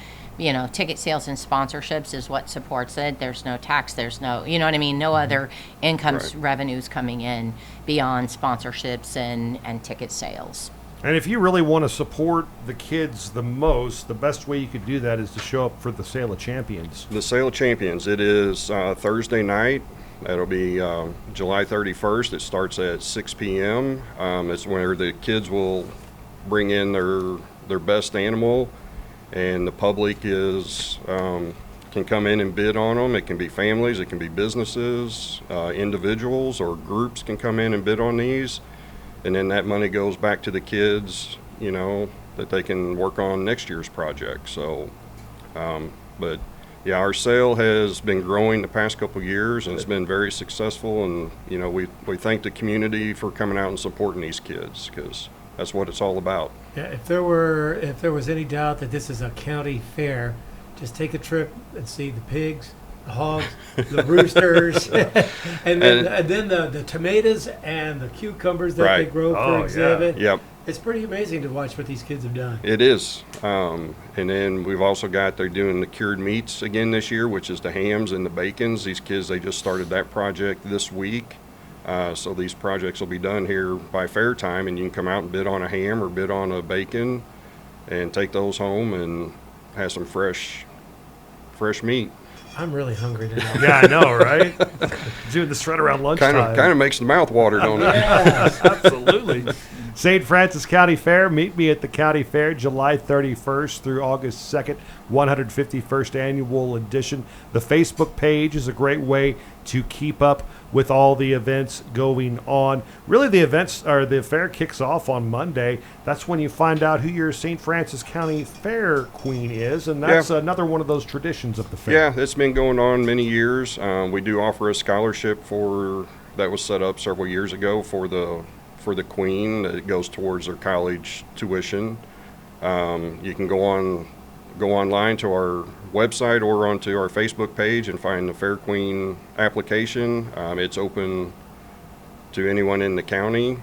ticket sales and sponsorships is what supports it. There's no tax. There's no, no other income revenues coming in beyond sponsorships and ticket sales. And if you really want to support the kids the most, the best way you could do that is to show up for the Sale of Champions. The Sale of Champions, it is Thursday night. That'll be July 31st. It starts at 6 p.m. It's where the kids will bring in their best animal, and the public can come in and bid on them. It can be families, it can be businesses, individuals or groups can come in and bid on these. And then that money goes back to the kids, that they can work on next year's project. So, but yeah, our sale has been growing the past couple of years, and it's been very successful. And, we thank the community for coming out and supporting these kids, because that's what it's all about. Yeah, if there was any doubt that this is a county fair, just take a trip and see the pigs, the hogs, the roosters, and then the tomatoes and the cucumbers that they grow for exhibit. Yep. It's pretty amazing to watch what these kids have done. It is. And then we've also they're doing the cured meats again this year, which is the hams and the bacons. These kids, they just started that project this week. So these projects will be done here by fair time, and you can come out and bid on a ham or bid on a bacon and take those home and have some fresh meat. I'm really hungry now. Yeah, I know, right? Doing this right around lunchtime. Kind of makes the mouth water, don't it? Yes, absolutely. St. Francis County Fair. Meet me at the County Fair July 31st through August 2nd, 151st annual edition. The Facebook page is a great way to keep up with all the events going on. Really, the fair kicks off on Monday. That's when you find out who your St. Francis County Fair queen is, and that's another one of those traditions of the fair. Yeah, it's been going on many years. We do offer a scholarship that was set up several years ago for the queen that goes towards their college tuition. You can go online to our website or onto our Facebook page and find the Fair Queen application. It's open to anyone in the county,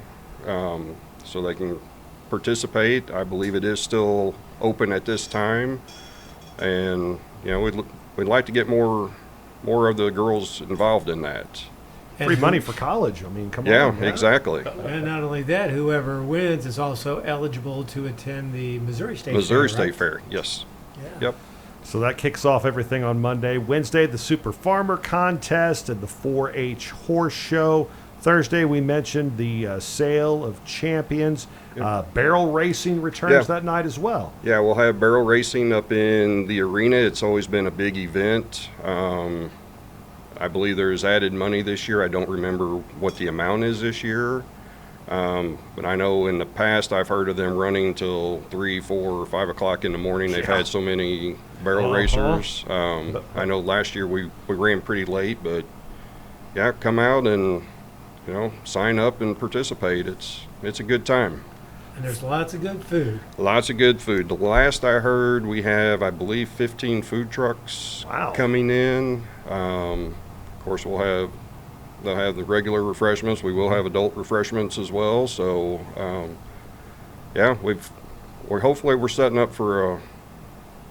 so they can participate. I believe it is still open at this time, and we'd like to get more of the girls involved in that. Free money for college. I mean, come on. Yeah, exactly. And not only that, whoever wins is also eligible to attend the Missouri State Fair. Missouri State Fair, yes. Yeah. Yep. So that kicks off everything on Monday. Wednesday, the Super Farmer Contest and the 4-H Horse Show. Thursday, we mentioned the Sale of Champions. Barrel racing returns that night as well. Yeah, we'll have barrel racing up in the arena. It's always been a big event. I believe there's added money this year. I don't remember what the amount is this year. But I know in the past I've heard of them running till 3, 4, or 5 o'clock in the morning. They've had so many barrel racers. I know last year we ran pretty late, but yeah, come out and sign up and participate. It's a good time. And there's lots of good food. Lots of good food. The last I heard, we have, I believe, 15 food trucks coming in. Of course, they'll have the regular refreshments. We will have adult refreshments as well. So, hopefully we're setting up for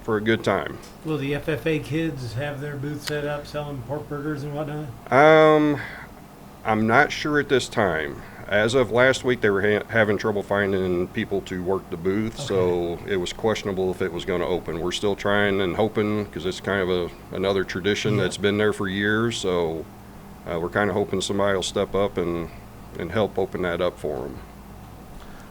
a good time. Will the FFA kids have their booth set up selling pork burgers and whatnot? I'm not sure at this time. As of last week, they were having trouble finding people to work the booth, so it was questionable if it was going to open. We're still trying and hoping, because it's kind of another tradition that's been there for years, so we're kind of hoping somebody will step up and help open that up for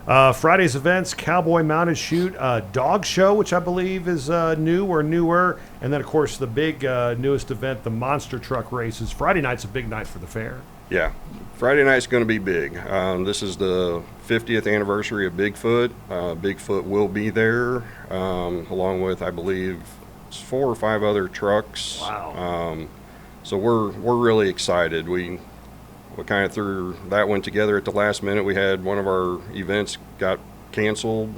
them. Friday's events, Cowboy Mounted Shoot, Dog Show, which I believe is new or newer, and then, of course, the big newest event, the Monster Truck Races. Friday night's a big night for the fair. Yeah, Friday night's going to be big. This is the 50th anniversary of Bigfoot. Bigfoot will be there, along with, I believe, 4 or 5 other trucks. Wow. So we're really excited. We kind of threw that one together at the last minute. We had one of our events got canceled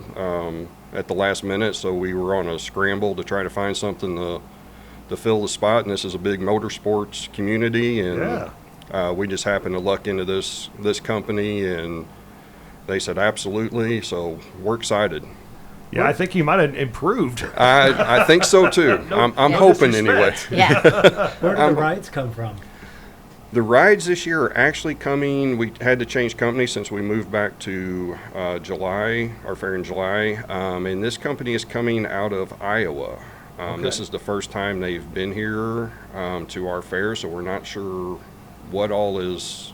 at the last minute, so we were on a scramble to try to find something to fill the spot. And this is a big motorsports community, and we just happened to luck into this company, and they said absolutely. So we're excited. Yeah, I think you might have improved. I think so too. I'm hoping anyway. Yeah. Where do the rides come from? The rides this year are actually coming. We had to change company since we moved back to July, our fair in July. And this company is coming out of Iowa. This is the first time they've been here to our fair, so we're not sure what all is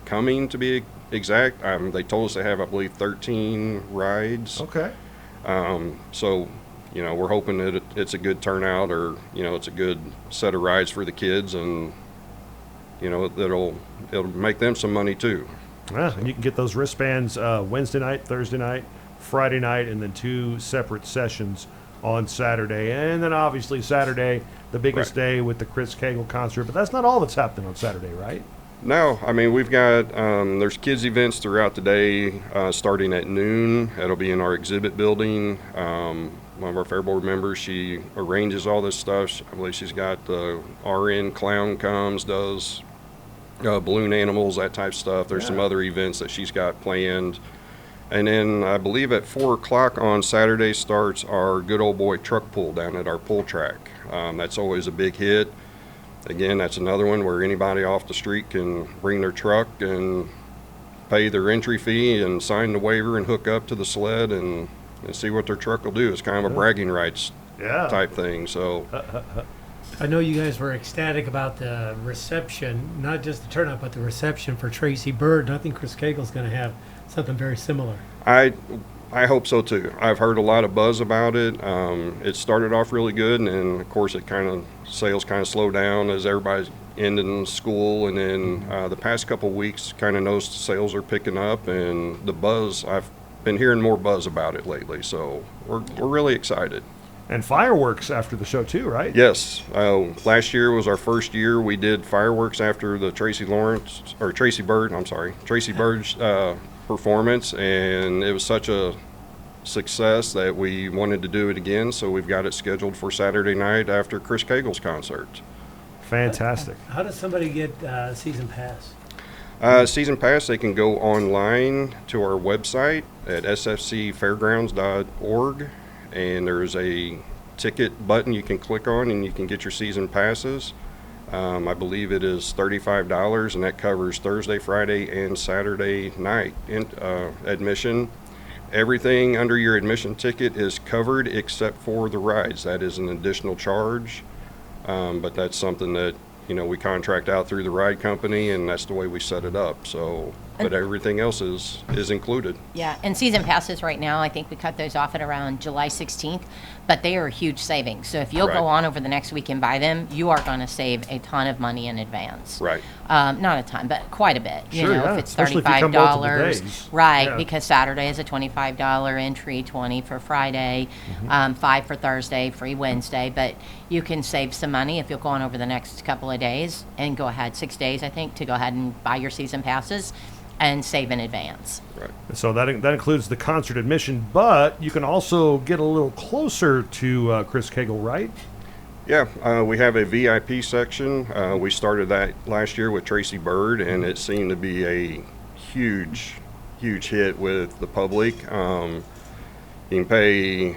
coming, to be exact. They told us they have, I believe, 13 rides. Okay. So, we're hoping that it's a good turnout, or, it's a good set of rides for the kids, and, it'll make them some money too. Yeah, and you can get those wristbands Wednesday night, Thursday night, Friday night, and then 2 separate sessions on Saturday. And then obviously Saturday, the biggest day with the Chris Cagle concert. But that's not all that's happening on Saturday, right? No, I mean, we've got, there's kids events throughout the day, starting at noon. That'll be in our exhibit building. One of our Fair Board members, she arranges all this stuff. I believe she's got the RN clown comes, does balloon animals, that type of stuff. There's some other events that she's got planned. And then I believe at 4 o'clock on Saturday starts our good old boy truck pull down at our pull track. That's always a big hit. Again, that's another one where anybody off the street can bring their truck and pay their entry fee and sign the waiver and hook up to the sled and see what their truck will do. It's kind of a bragging rights type thing. So I know you guys were ecstatic about the reception, not just the turnout, but the reception for Tracy Bird. And I think Chris Cagle's going to have something very similar. I hope so too. I've heard a lot of buzz about it. It started off really good, and then of course sales kind of slowed down as everybody's ending school, and then the past couple of weeks kind of noticed sales are picking up, and the buzz, I've been hearing more buzz about it lately, so we're really excited. And fireworks after the show too, right? Yes. Last year was our first year we did fireworks after the Tracy Bird's performance, and it was such a success that we wanted to do it again, so we've got it scheduled for Saturday night after Chris Cagle's concert. Fantastic. How does somebody get season pass? Season pass, they can go online to our website at sfcfairgrounds.org, and there's a ticket button you can click on and you can get your season passes. I believe it is $35, and that covers Thursday, Friday, and Saturday night admission. Everything under your admission ticket is covered except for the rides. That is an additional charge, but that's something that we contract out through the ride company, and that's the way we set it up. So, but everything else is included. Yeah, and season passes right now, I think we cut those off at around July 16th, but they are a huge savings. So if you'll go on over the next week and buy them, you are going to save a ton of money in advance. Right. Not a ton, but quite a bit. Sure, if it's especially if you come multiple days. Right, Yeah. because Saturday is a $25 entry, $20 for Friday, $5 for Thursday, free Wednesday. But you can save some money if you'll go on over the next couple of days and go ahead, 6 days, I think, to go ahead and buy your season passes and save in advance. Right. So that includes the concert admission, but you can also get a little closer to Chris Cagle, right? Yeah, we have a VIP section. We started that last year with Tracy Bird, and it seemed to be a huge hit with the public. You can pay,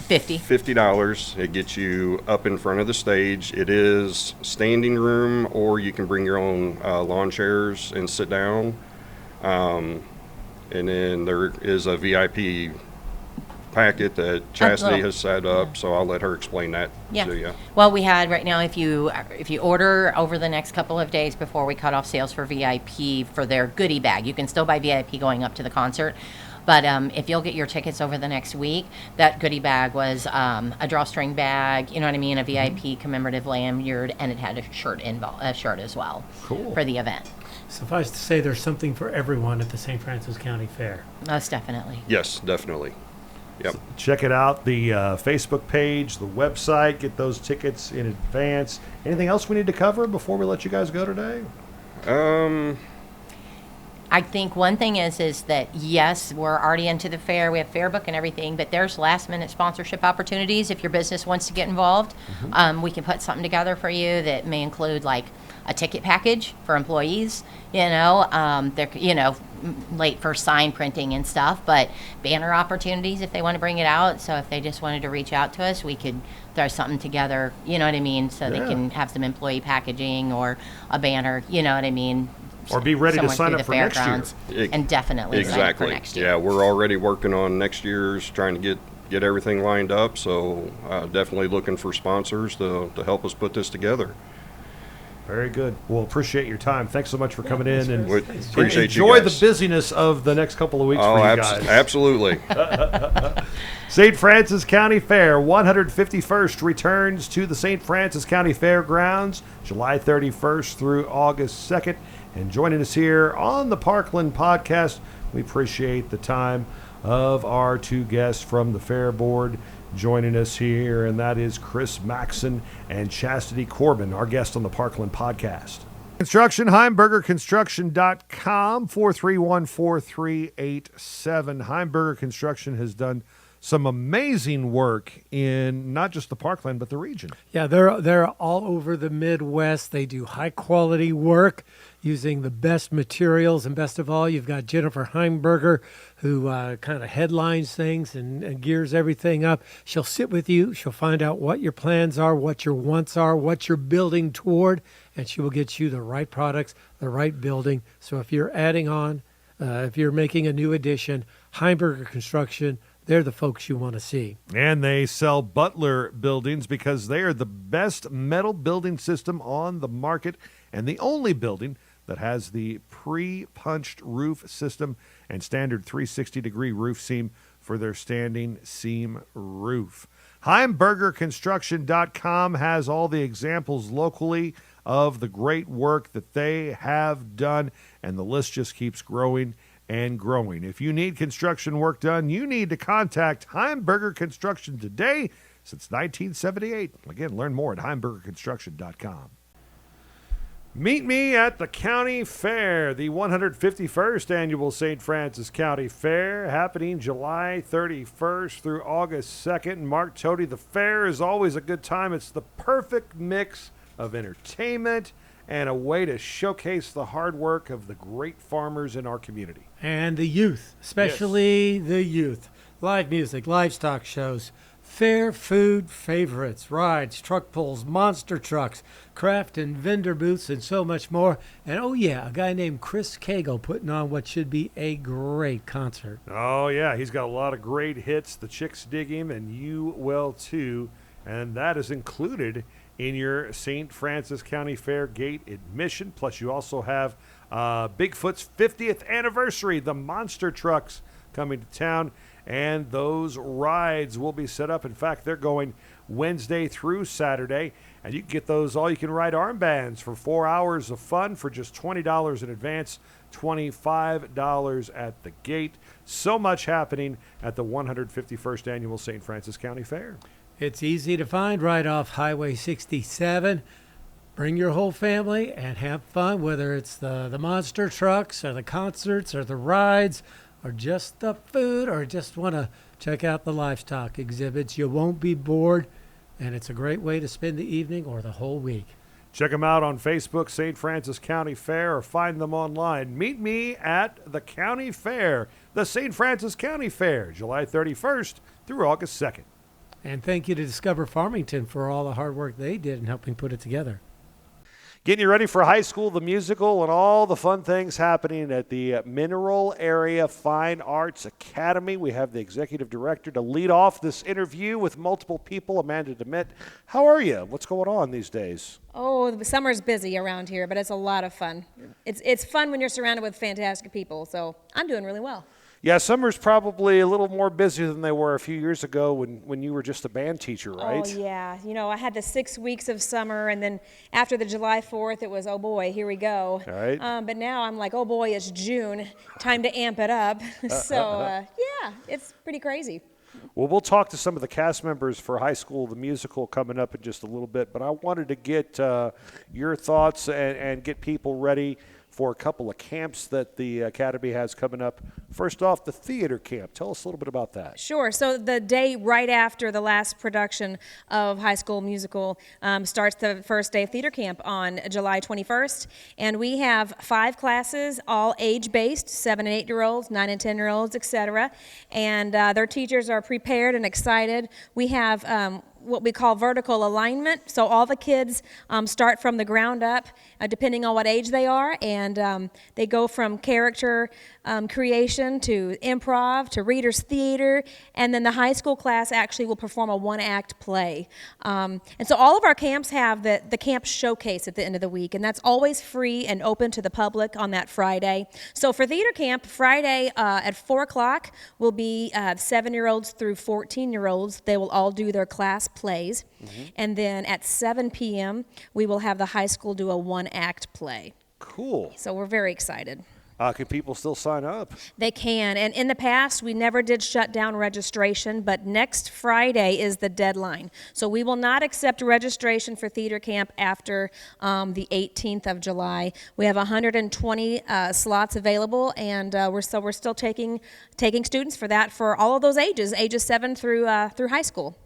$50. It gets you up in front of the stage. It is standing room, or you can bring your own lawn chairs and sit down. And then there is a VIP packet that Chastity has set up, so I'll let her explain that to you. Well, we had right now, if you order over the next couple of days before we cut off sales for VIP for their goodie bag, you can still buy VIP going up to the concert. But if you'll get your tickets over the next week, that goodie bag was a drawstring bag, you know what I mean, a VIP commemorative lanyard, and it had a shirt as well for the event. Suffice to say, there's something for everyone at the St. Francis County Fair. Most definitely. Yes, definitely. Yep. So check it out, the Facebook page, the website, get those tickets in advance. Anything else we need to cover before we let you guys go today? I think one thing is that, yes, we're already into the fair. We have fair book and everything, but there's last-minute sponsorship opportunities if your business wants to get involved. We can put something together for you that may include, like, a ticket package for employees, they're, late for sign printing and stuff, but banner opportunities if they want to bring it out. So if they just wanted to reach out to us, we could throw something together, you know what I mean, so they can have some employee packaging or a banner, you know what I mean. Or be ready to sign up for next year. And definitely sign up for next year. Yeah, we're already working on next year's, trying to get everything lined up, so definitely looking for sponsors to help us put this together. Very good. Well, appreciate your time. Thanks so much for coming in, and appreciate enjoy you the guys. busyness of the next couple of weeks for you guys. Absolutely. St. Francis County Fair 151st returns to the St. Francis County Fairgrounds July 31st through August 2nd. And joining us here on the Parkland podcast, we appreciate the time of our two guests from the Fair Board joining us here, and that is Chris Maxson and Chastity Corbin, our guests on the Parkland podcast. Construction, HeimbergerConstruction.com, 431-4387. Heimberger Construction has done some amazing work in not just the Parkland, but the region. Yeah, they're all over the Midwest. They do high-quality work using the best materials, and best of all, you've got Jennifer Heimberger, who kind of headlines things and gears everything up. She'll sit with you. She'll find out what your plans are, what your wants are, what you're building toward, and she will get you the right products, the right building. So if you're adding on, if you're making a new addition, Heimberger Construction, they're the folks you want to see. And they sell Butler buildings because they are the best metal building system on the market and the only building that has the pre-punched roof system and standard 360-degree roof seam for their standing seam roof. HeimbergerConstruction.com has all the examples locally of the great work that they have done, and the list just keeps growing and growing. If you need construction work done, you need to contact Heimberger Construction today since 1978. Again, learn more at HeimbergerConstruction.com. Meet me at the County Fair, the 151st Annual St. Francis County Fair, happening July 31st through August 2nd. Mark Tody, the fair is always a good time. It's the perfect mix of entertainment and a way to showcase the hard work of the great farmers in our community. And the youth, especially the youth. Live music, livestock shows, fair food favorites, rides, truck pulls, monster trucks, craft and vendor booths, and so much more. And oh yeah, a guy named Chris Cagle putting on what should be a great concert. Oh yeah, he's got a lot of great hits. The chicks dig him, and you will too. And that is included in your St. Francis County Fair gate admission. Plus you also have Bigfoot's 50th anniversary, the monster trucks coming to town. And those rides will be set up. In fact, they're going Wednesday through Saturday. And you can get those all-you-can-ride armbands for 4 hours of fun for just $20 in advance, $25 at the gate. So much happening at the 151st Annual St. Francis County Fair. It's easy to find right off Highway 67. Bring your whole family and have fun, whether it's the monster trucks or the concerts or the rides, or just the food, or just want to check out the livestock exhibits. You won't be bored, and it's a great way to spend the evening or the whole week. Check them out on Facebook, St. Francis County Fair, or find them online. Meet me at the County Fair, the St. Francis County Fair, July 31st through August 2nd. And thank you to Discover Farmington for all the hard work they did in helping put it together. Getting you ready for high school, the musical, and all the fun things happening at the Mineral Area Fine Arts Academy. We have the executive director to lead off this interview with multiple people, Amanda Dement. How are you? What's going on these days? Oh, the summer's busy around here, but it's a lot of fun. It's fun when you're surrounded with fantastic people, so I'm doing really well. Yeah, summer's probably a little more busy than they were a few years ago when you were just a band teacher, right? Oh, yeah. You know, I had the 6 weeks of summer, and then after the July 4th, it was, oh, boy, here we go. All right. But now I'm like, oh, boy, it's June. Time to amp it up. Yeah, it's pretty crazy. Well, we'll talk to some of the cast members for High School, the musical, coming up in just a little bit. But I wanted to get your thoughts and get people ready for a couple of camps that the Academy has coming up. First off, the theater camp. Tell us a little bit about that. Sure. So the day right after the last production of High School Musical starts the first day of theater camp on July 21st. And we have 5 classes, all age-based, 7 and 8-year-olds, 9 and 10-year-olds, etc. And their teachers are prepared and excited. We have what we call vertical alignment. So all the kids start from the ground up, depending on what age they are, and they go from character creation to improv to readers theater, and then the high school class actually will perform a 1-act play. And so all of our camps have the camp showcase at the end of the week, and that's always free and open to the public on that Friday. So for theater camp, Friday at 4 o'clock will be 7-year-olds through 14-year-olds. They will all do their class plays. Mm-hmm. And then at 7 p.m., we will have the high school do a 1-act play. Cool. So we're very excited. Can people still sign up? They can. And in the past, we never did shut down registration, but next Friday is the deadline. So we will not accept registration for theater camp after the 18th of July. We have 120 slots available, and we're still taking students for that for all of those ages 7 through high school.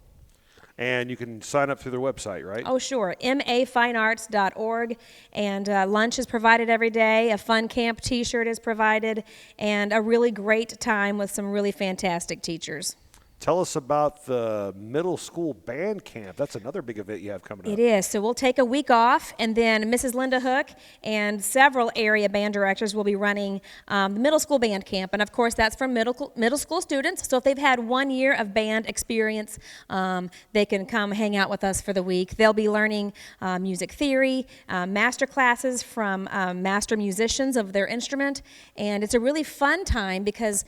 And you can sign up through their website, right? Oh, sure. mafinearts.org. And lunch is provided every day. A fun camp T-shirt is provided. And a really great time with some really fantastic teachers. Tell us about the middle school band camp. That's another big event you have coming up. It is. So we'll take a week off, and then Mrs. Linda Hook and several area band directors will be running the middle school band camp. And, of course, that's for middle school students. So if they've had 1 year of band experience, they can come hang out with us for the week. They'll be learning music theory, master classes from master musicians of their instrument. And it's a really fun time because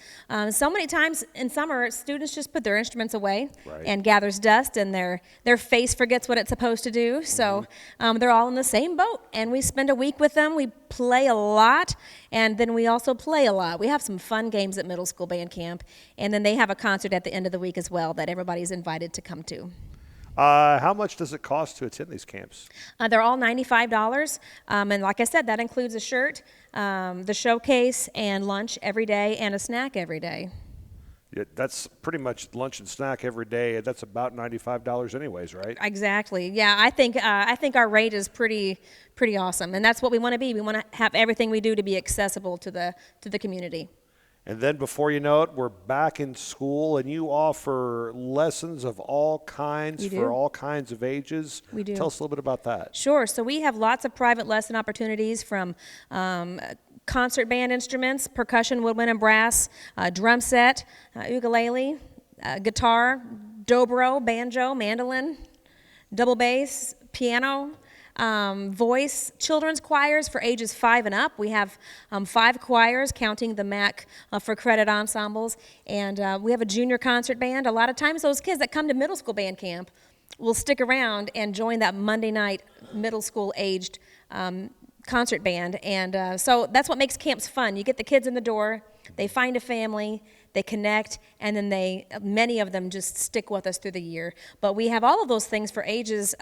so many times in summer, students just put their instruments away and gathers dust, and their face forgets what it's supposed to do. So they're all in the same boat, and we spend a week with them. We play a lot, and then we also play a lot. We have some fun games at middle school band camp, and then they have a concert at the end of the week as well that everybody's invited to come to. How much does it cost to attend these camps? They're all $95, and like I said, that includes a shirt, the showcase, and lunch every day, and a snack every day. Yeah, that's pretty much lunch and snack every day. That's about $95 anyways, right? Exactly. Yeah, I think our rate is pretty awesome, and that's what we want to be. We want to have everything we do to be accessible to the community. And then before you know it, we're back in school, and you offer lessons of all kinds for all kinds of ages. We do. Tell us a little bit about that. Sure. So we have lots of private lesson opportunities from concert band instruments, percussion, woodwind, and brass, drum set, ukulele, guitar, dobro, banjo, mandolin, double bass, piano, voice, children's choirs for ages 5 and up. We have 5 choirs, counting the MAC for credit ensembles, and we have a junior concert band. A lot of times those kids that come to middle school band camp will stick around and join that Monday night middle school aged concert band, and so that's what makes camps fun. You get the kids in the door, they find a family, they connect, and then many of them just stick with us through the year. But we have all of those things for ages,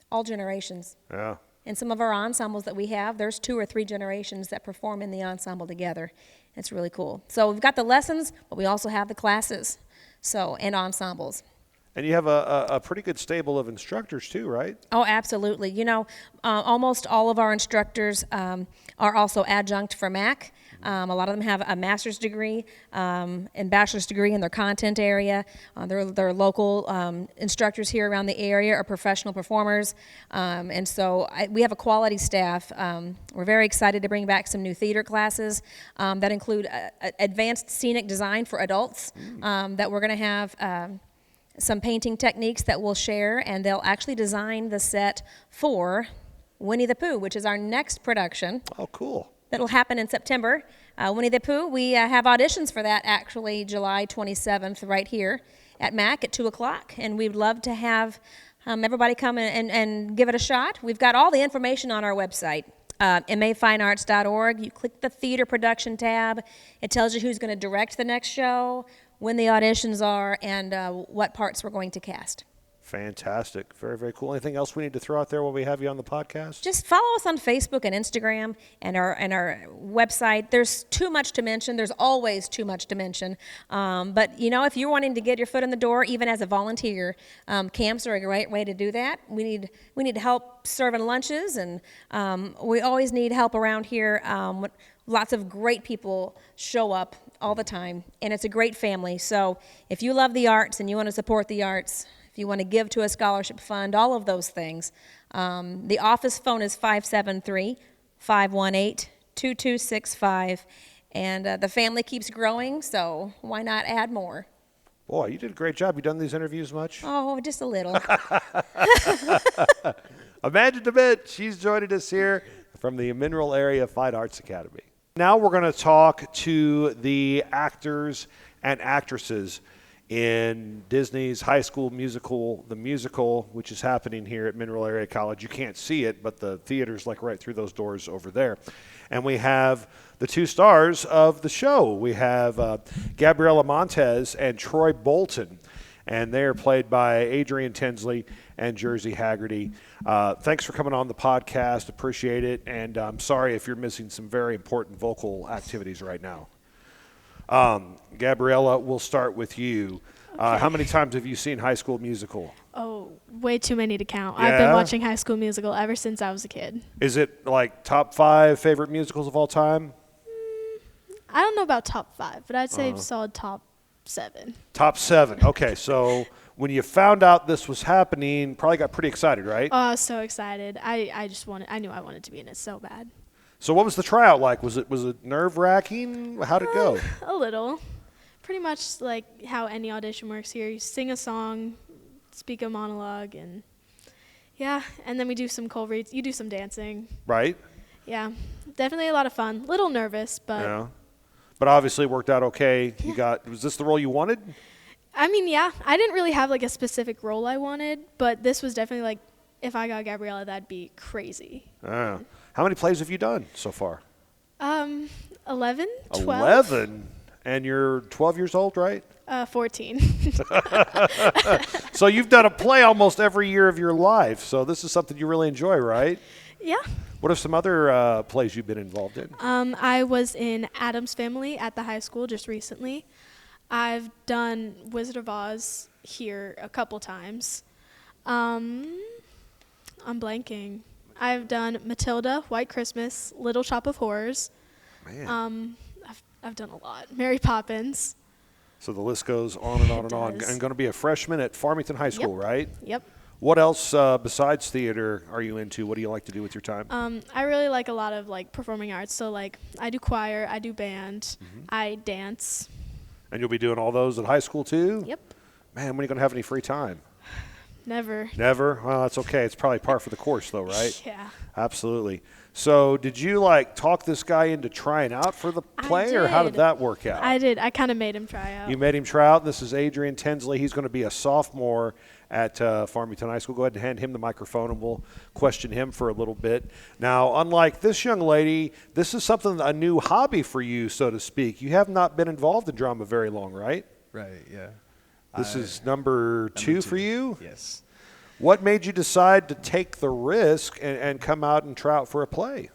all generations. Yeah. And some of our ensembles that we have, there's 2 or 3 generations that perform in the ensemble together. It's really cool. So we've got the lessons, but we also have the classes, and ensembles. And you have a pretty good stable of instructors too, right? Oh, absolutely. You know, almost all of our instructors are also adjunct for MAC. A lot of them have a master's degree and bachelor's degree in their content area. They're local instructors here around the area or professional performers. And so we have a quality staff. We're very excited to bring back some new theater classes that include advanced scenic design for adults that we're going to have some painting techniques that we'll share, and they'll actually design the set for Winnie the Pooh, which is our next production. Oh, cool. That'll happen in September. Winnie the Pooh, we have auditions for that actually July 27th right here at MAC at 2 o'clock, and we'd love to have everybody come and give it a shot. We've got all the information on our website, mafinearts.org. You click the theater production tab. It tells you who's going to direct the next show, when the auditions are, and what parts we're going to cast. Fantastic. Very, very cool. Anything else we need to throw out there while we have you on the podcast? Just follow us on Facebook and Instagram and our website. There's too much to mention. There's always too much to mention. But, you know, if you're wanting to get your foot in the door, even as a volunteer, camps are a great way to do that. We need help serving lunches, and we always need help around here. Lots of great people show up all the time, and it's a great family. So if you love the arts and you want to support the arts, if you want to give to a scholarship fund, all of those things, the office phone is 573-518-2265, and the family keeps growing, so why not add more? Boy, you did a great job. You done these interviews much? Oh, just a little. Imagine Dement. She's joining us here from the Mineral Area Fine Arts Academy. Now we're going to talk to the actors and actresses in Disney's High School Musical, the musical, which is happening here at Mineral Area College. You can't see it, but the theater's like right through those doors over there. And we have the 2 stars of the show. We have Gabriella Montez and Troy Bolton, and they are played by Adrian Tinsley and Jersey Hagerty. Thanks for coming on the podcast. Appreciate it. And I'm sorry if you're missing some very important vocal activities right now. Gabriella, we'll start with you. Okay. How many times have you seen High School Musical? Oh, way too many to count. Yeah? I've been watching High School Musical ever since I was a kid. Is it like top 5 favorite musicals of all time? I don't know about top 5, but I'd say solid top 7. Top 7. Okay, so when you found out this was happening, probably got pretty excited, right? Oh, I was so excited. I knew I wanted to be in it so bad. So what was the tryout like? Was it nerve-wracking? How'd it go? A little. Pretty much like how any audition works here. You sing a song, speak a monologue, and yeah, and then we do some cold reads. You do some dancing. Right. Yeah, definitely a lot of fun. Little nervous, but. Yeah. But obviously it worked out okay. Was this the role you wanted? I mean, yeah. I didn't really have like a specific role I wanted, but this was definitely like, if I got Gabriella, that'd be crazy. How many plays have you done so far? 11, 12. 11? And you're 12 years old, right? 14. So you've done a play almost every year of your life. So this is something you really enjoy, right? Yeah. What are some other plays you've been involved in? I was in Addams Family at the high school just recently. I've done Wizard of Oz here a couple times. I'm blanking. I've done Matilda, White Christmas, Little Shop of Horrors. Man. I've done a lot. Mary Poppins. So the list goes on and on and on. does. And going to be a freshman at Farmington High School, right? Yep. What else besides theater are you into? What do you like to do with your time? I really like a lot of like performing arts. So like I do choir, I do band, I dance. And you'll be doing all those at high school too? Yep. Man, when are you going to have any free time? Never. Never? Well, that's okay. It's probably par for the course though, right? Yeah. Absolutely. So did you like talk this guy into trying out for the play or how did that work out? I did. I kind of made him try out. You made him try out. This is Adrian Tinsley. He's going to be a sophomore at Farmington High School. Go ahead and hand him the microphone and we'll question him for a little bit. Now, unlike this young lady, this is something, a new hobby for you, so to speak. You have not been involved in drama very long, right? Right, yeah. This is number two for you? Yes. What made you decide to take the risk and come out and try out for a play?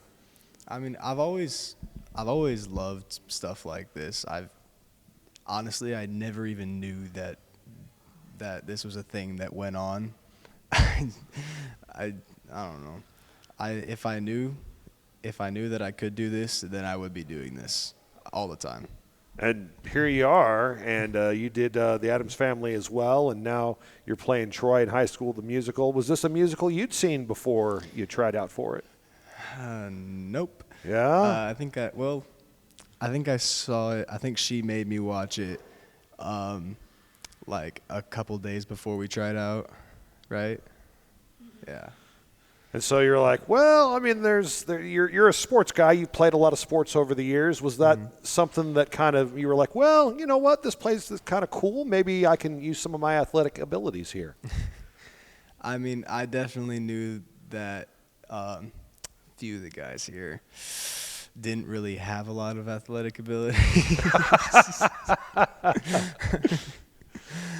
I mean, I've always loved stuff like this. Honestly, I never even knew that this was a thing that went on. I don't know. If I knew that I could do this, then I would be doing this all the time. And here you are, and you did the Addams Family as well, and now you're playing Troy in high school, the musical. Was this a musical you'd seen before you tried out for it? Nope. Yeah? I think I saw it. I think she made me watch it like a couple days before we tried out, right? Yeah. And so you're like, well, I mean, you're a sports guy. You've played a lot of sports over the years. Was that something that kind of you were like, well, you know what, this place is kind of cool. Maybe I can use some of my athletic abilities here. I mean, I definitely knew that few of the guys here didn't really have a lot of athletic ability.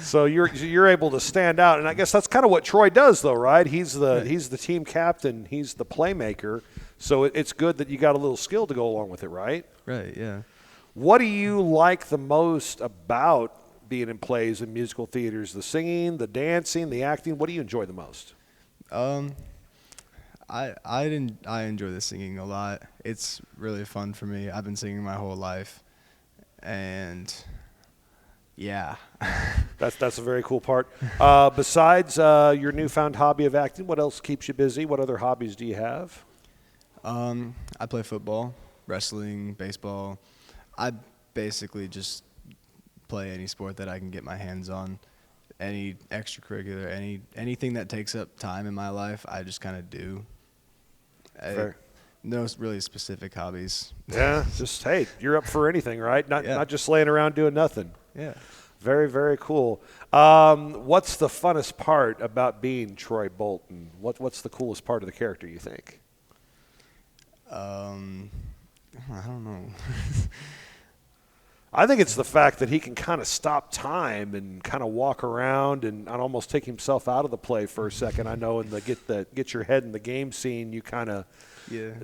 So you're able to stand out, and I guess that's kind of what Troy does, though, right? He's the team captain, he's the playmaker. So it's good that you got a little skill to go along with it, right? Right. Yeah. What do you like the most about being in plays and musical theaters? The singing, the dancing, the acting. What do you enjoy the most? I enjoy the singing a lot. It's really fun for me. I've been singing my whole life, and. Yeah. That's a very cool part. Besides your newfound hobby of acting, what else keeps you busy? What other hobbies do you have? I play football, wrestling, baseball. I basically just play any sport that I can get my hands on. Any extracurricular, anything that takes up time in my life, I just kind of do. Fair. No really specific hobbies. Yeah, just, hey, you're up for anything, right? Not just laying around doing nothing. Yeah. Very, very cool. What's the funnest part about being Troy Bolton? What's the coolest part of the character, you think? I don't know. I think it's the fact that he can kind of stop time and kind of walk around and almost take himself out of the play for a second. I know in the get your head in the game scene, you kind of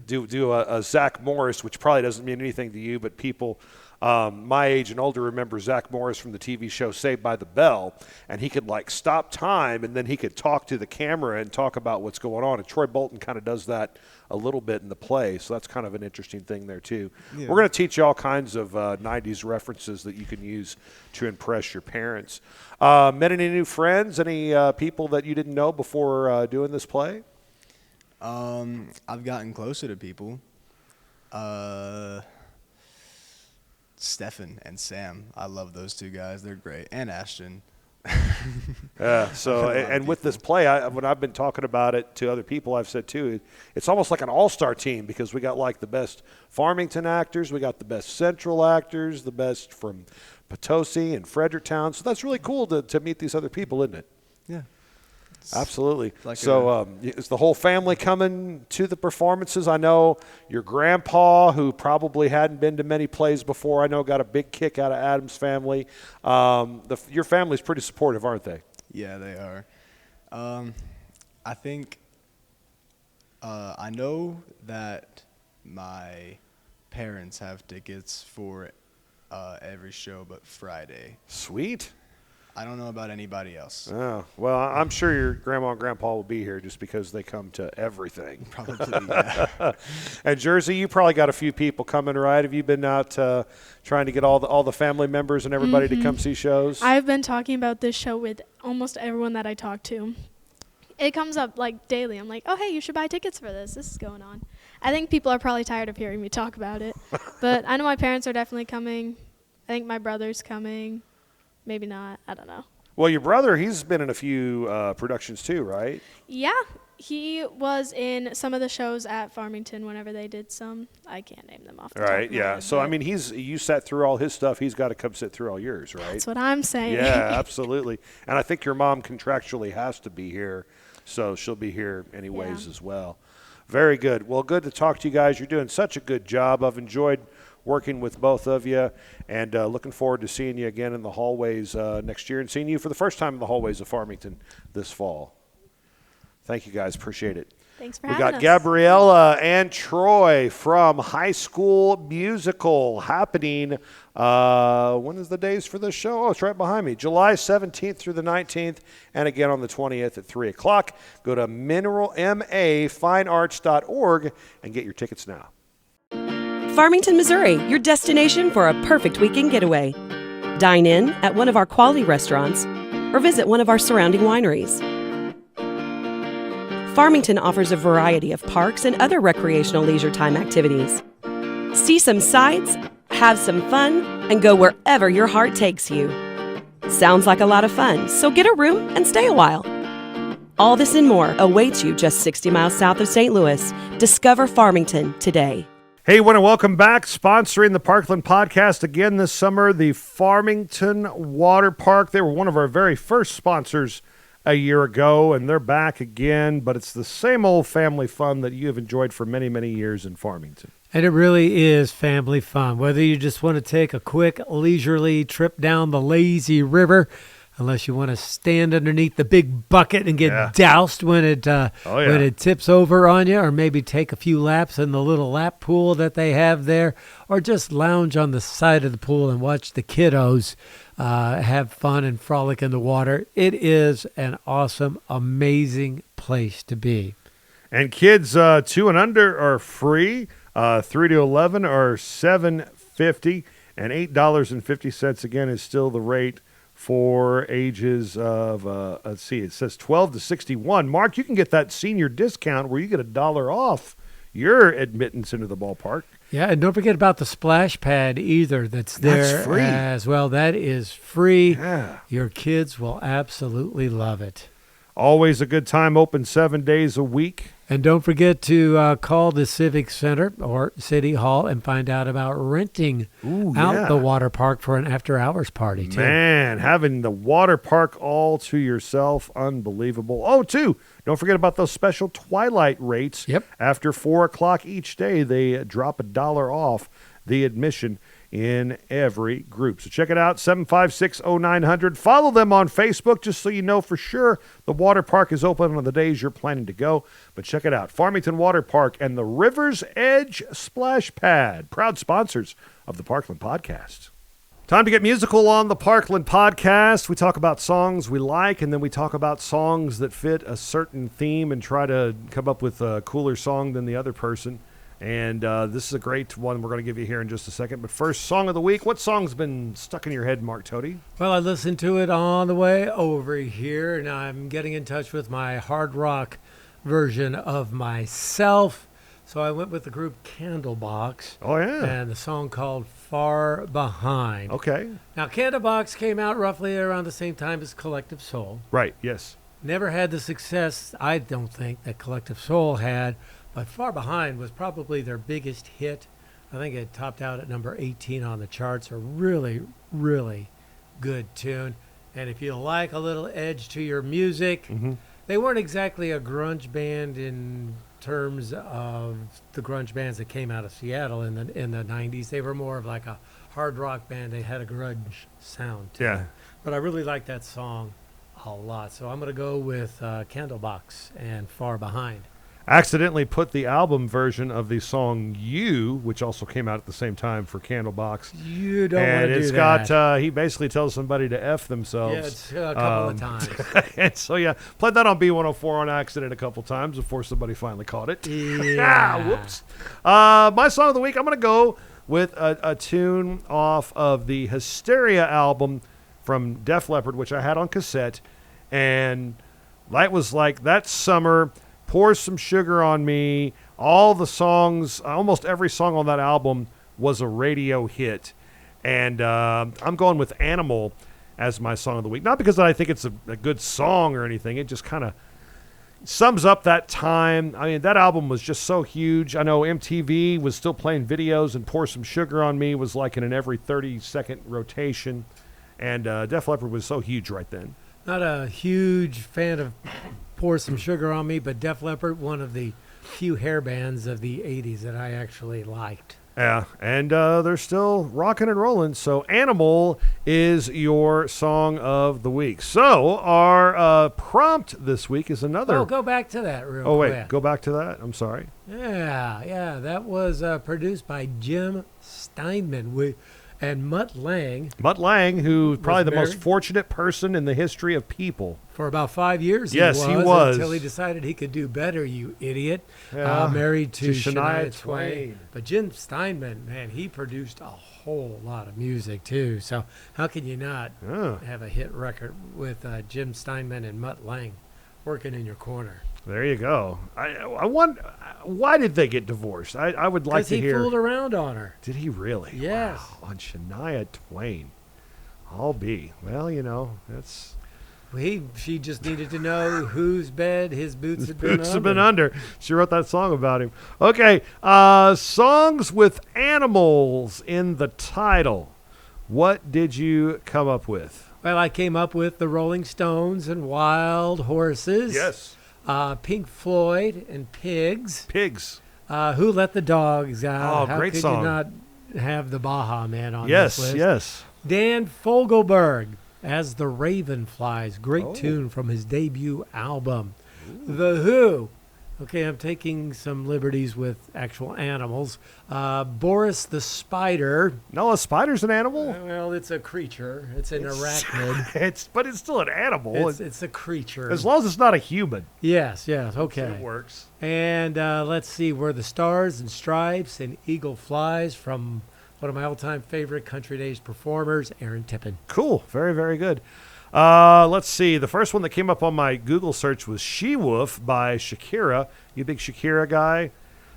do a Zach Morris, which probably doesn't mean anything to you, but people my age and older remember Zach Morris from the TV show Saved by the Bell, and he could like stop time and then he could talk to the camera and talk about what's going on. And Troy Bolton kind of does that a little bit in the play, so that's kind of an interesting thing there too. Yeah. We're going to teach you all kinds of 90s references that you can use to impress your parents. Met any new friends? Any people that you didn't know before doing this play? I've gotten closer to people. Stefan and Sam. I love those two guys. They're great. And Ashton. And with this play, when I've been talking about it to other people, I've said too, it's almost like an all-star team because we got like the best Farmington actors, we got the best Central actors, the best from Potosi and Fredericktown. So that's really cool to meet these other people, isn't it? Yeah. Absolutely. Is the whole family coming to the performances? I know your grandpa, who probably hadn't been to many plays before, I know got a big kick out of Adam's family. Your family's pretty supportive, aren't they? Yeah, they are. I think I know that my parents have tickets for every show but Friday. Sweet. I don't know about anybody else. Oh, well, I'm sure your grandma and grandpa will be here just because they come to everything. Probably, yeah. And Jersey, you probably got a few people coming, right? Have you been out trying to get all the family members and everybody to come see shows? I've been talking about this show with almost everyone that I talk to. It comes up like daily. I'm like, oh, hey, you should buy tickets for this. This is going on. I think people are probably tired of hearing me talk about it. But I know my parents are definitely coming. I think my brother's coming. Maybe not. I don't know. Well, your brother, he's been in a few productions too, right? Yeah. He was in some of the shows at Farmington whenever they did some. I can't name them off the top of my head, So, I mean, you sat through all his stuff. He's got to come sit through all yours, right? That's what I'm saying. Yeah, absolutely. And I think your mom contractually has to be here, so she'll be here anyways as well. Very good. Well, good to talk to you guys. You're doing such a good job. I've enjoyed working with both of you, and looking forward to seeing you again in the hallways next year and seeing you for the first time in the hallways of Farmington this fall. Thank you, guys. Appreciate it. Thanks for having us. We got Gabriella and Troy from High School Musical happening. When is the days for this show? Oh, it's right behind me. July 17th through the 19th, and again on the 20th at 3 o'clock. Go to mineralmafinearts.org and get your tickets now. Farmington, Missouri, your destination for a perfect weekend getaway. Dine in at one of our quality restaurants or visit one of our surrounding wineries. Farmington offers a variety of parks and other recreational leisure time activities. See some sights, have some fun, and go wherever your heart takes you. Sounds like a lot of fun, so get a room and stay a while. All this and more awaits you just 60 miles south of St. Louis. Discover Farmington today. Hey, I want to welcome back, sponsoring the Parkland podcast again this summer, the Farmington Water Park. They were one of our very first sponsors a year ago, and they're back again, but it's the same old family fun that you have enjoyed for many, many years in Farmington. And it really is family fun, whether you just want to take a quick, leisurely trip down the lazy river, unless you want to stand underneath the big bucket and get doused when it tips over on you, or maybe take a few laps in the little lap pool that they have there, or just lounge on the side of the pool and watch the kiddos have fun and frolic in the water. It is an awesome, amazing place to be. And kids 2 and under are free. 3 to 11 are $7.50, and $8.50 again is still the rate for ages of, let's see, it says 12 to 61. Mark, you can get that senior discount where you get $1 off your admittance into the ballpark. Yeah, and don't forget about the splash pad either that's there. That's free. As well. That is free. Yeah. Your kids will absolutely love it. Always a good time, open 7 days a week. And don't forget to call the Civic Center or City Hall and find out about renting out the water park for an after-hours party, too. Man, having the water park all to yourself, unbelievable. Oh, too, don't forget about those special twilight rates. Yep. After 4 o'clock each day, they drop $1 off the admission in every group. So check it out, 756-0900. Follow them on Facebook just so you know for sure the water park is open on the days you're planning to go. But check it out, Farmington Water Park and the River's Edge Splash Pad, proud sponsors of the Parkland Podcast. Time to get musical on the Parkland Podcast. We talk about songs we like, and then we talk about songs that fit a certain theme and try to come up with a cooler song than the other person. And this is a great one we're going to give you here in just a second. But first, song of the week. What song's been stuck in your head, Mark Toady? Well, I listened to it on the way over here, and I'm getting in touch with my hard rock version of myself. So I went with the group Candlebox. Oh, yeah. And the song called Far Behind. Okay. Now, Candlebox came out roughly around the same time as Collective Soul. Right, yes. Never had the success, I don't think, that Collective Soul had. But Far Behind was probably their biggest hit. I think it topped out at number 18 on the charts. A really, really good tune. And if you like a little edge to your music, they weren't exactly a grunge band in terms of the grunge bands that came out of Seattle in the 90s. They were more of like a hard rock band. They had a grunge sound to them. But I really like that song a lot. So I'm going to go with Candlebox and Far Behind. Accidentally put the album version of the song You, which also came out at the same time for Candlebox. You don't want to do that. And it's got, he basically tells somebody to F themselves. Yeah, it's a couple of times. And so, yeah, played that on B104 on accident a couple times before somebody finally caught it. Yeah. Whoops. My song of the week, I'm going to go with a tune off of the Hysteria album from Def Leppard, which I had on cassette. And that was like that summer... Pour Some Sugar on Me. All the songs, almost every song on that album was a radio hit. And I'm going with Animal as my song of the week. Not because I think it's a good song or anything. It just kind of sums up that time. I mean, that album was just so huge. I know MTV was still playing videos, and Pour Some Sugar on Me was like in an every 30-second rotation. And Def Leppard was so huge right then. Not a huge fan of Pour Some Sugar on Me, but Def Leppard, one of the few hair bands of the 80s that I actually liked. Yeah, and they're still rocking and rolling. So Animal is your song of the week. So our prompt this week is another... Oh, go back to that real quick. Oh, wait, go back to that? I'm sorry. Yeah, that was produced by Jim Steinman and Mutt Lange. Mutt Lange, who probably the most fortunate person in the history of people. For about 5 years, he was. Until he decided he could do better, you idiot. Married to Shania Twain. But Jim Steinman, man, he produced a whole lot of music, too. So how can you not have a hit record with Jim Steinman and Mutt Lange working in your corner? There you go. I wonder, why did they get divorced? I would like to hear. Because he fooled around on her. Did he really? Yes. Wow, on Shania Twain. I'll be. Well, you know, that's... She just needed to know whose bed his boots had been under. Have been under. She wrote that song about him. Okay, songs with animals in the title. What did you come up with? Well, I came up with the Rolling Stones and Wild Horses. Yes. Pink Floyd and Pigs. Pigs. Who Let the Dogs Out? Oh, great song. How could you not have the Baja Man on this list? Yes. Dan Fogelberg as the Ravenflies. Great tune from his debut album. Ooh. The Who. Okay, I'm taking some liberties with actual animals. Boris the Spider. No, a spider's an animal? Well, it's a creature. It's an arachnid. But it's still an animal. It's a creature. As long as it's not a human. Yes, okay. It works. And let's see, Where the Stars and Stripes and Eagle Flies from one of my all-time favorite Country Days performers, Aaron Tippin. Cool. Very, very good. Let's see. The first one that came up on my Google search was She-Wolf by Shakira. You a big Shakira guy?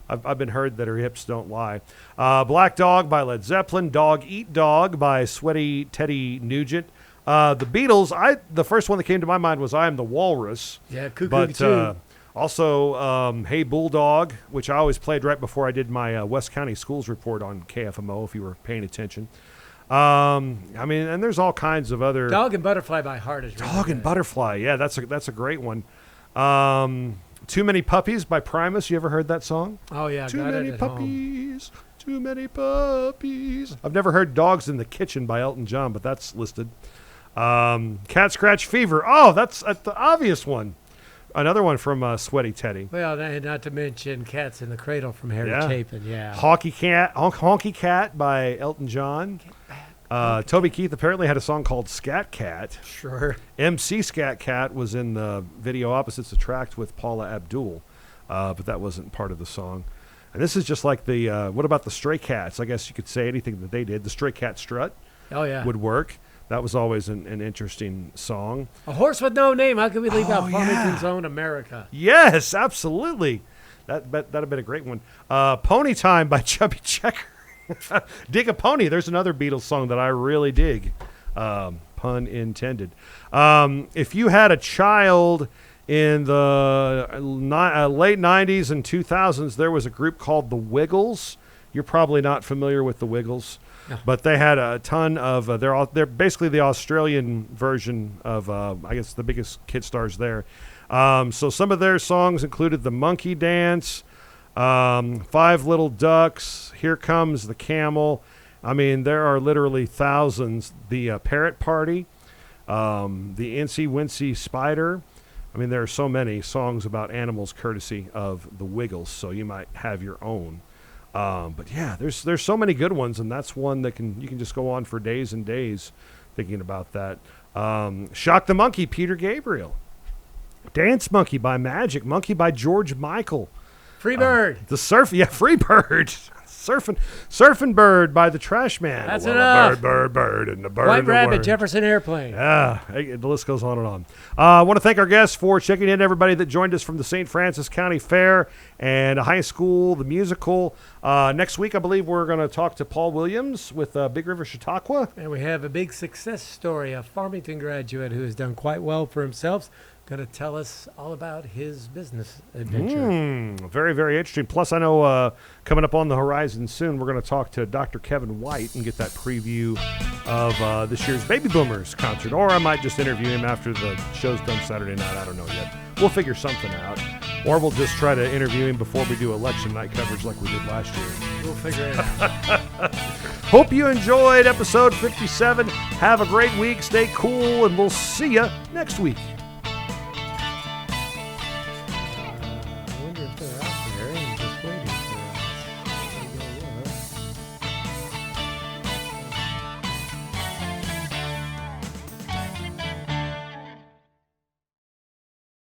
I've been heard that her hips don't lie. Black Dog by Led Zeppelin. Dog Eat Dog by Sweaty Teddy Nugent. The Beatles, the first one that came to my mind was I Am the Walrus. Yeah, cuckoo too. Also, Hey Bulldog, which I always played right before I did my West County Schools report on KFMO, if you were paying attention. I mean, and there's all kinds of other... Dog and Butterfly by Heart is really Dog and Butterfly, yeah, that's a great one. Too Many Puppies by Primus. You ever heard that song? Oh, yeah. Too Many Puppies. Too many puppies. I've never heard Dogs in the Kitchen by Elton John, but that's listed. Cat Scratch Fever. Oh, that's the obvious one. Another one from Sweaty Teddy. Well, not to mention Cats in the Cradle from Harry Chapin. Yeah. Honky Cat by Elton John. Toby Keith apparently had a song called Scat Cat. Sure. MC Scat Cat was in the video Opposites Attract with Paula Abdul, but that wasn't part of the song. And this is just like the, what about the Stray Cats? I guess you could say anything that they did. The Stray Cat Strut would work. That was always an interesting song. A Horse with No Name. How can we leave out Farmington's Own America? Yes, absolutely. That'd have been a great one. Pony Time by Chubby Checker. Dig a Pony. There's another Beatles song that I really dig. Pun intended. If you had a child in the late 90s and 2000s, there was a group called the Wiggles. You're probably not familiar with the Wiggles. No. But they had a ton of they're basically the Australian version of I guess the biggest kid stars there. So some of their songs included The Monkey Dance, Five Little Ducks, Here Comes the Camel. I mean, there are literally thousands. The Parrot Party, the Incy Wincy Spider. I mean, there are so many songs about animals courtesy of the Wiggles, so you might have your own. But yeah, there's so many good ones, and that's one that you can just go on for days and days thinking about that. Shock the Monkey, Peter Gabriel. Dance Monkey by Magic. Monkey by George Michael. Freebird. Freebird. Surfing Bird by the Trash Man. That's enough. Bird, and the bird. White Rabbit, Jefferson Airplane. Yeah, the list goes on and on. I want to thank our guests for checking in, everybody that joined us from the St. Francis County Fair and high school, the musical. Next week, I believe we're going to talk to Paul Williams with Big River Chautauqua. And we have a big success story, a Farmington graduate who has done quite well for himself. Going to tell us all about his business adventure. Very, very interesting. Plus, I know coming up on the horizon soon, we're going to talk to Dr. Kevin White and get that preview of this year's Baby Boomers concert. Or I might just interview him after the show's done Saturday night. I don't know yet. We'll figure something out. Or we'll just try to interview him before we do election night coverage like we did last year. We'll figure it out. Hope you enjoyed episode 57. Have a great week. Stay cool, and we'll see you next week.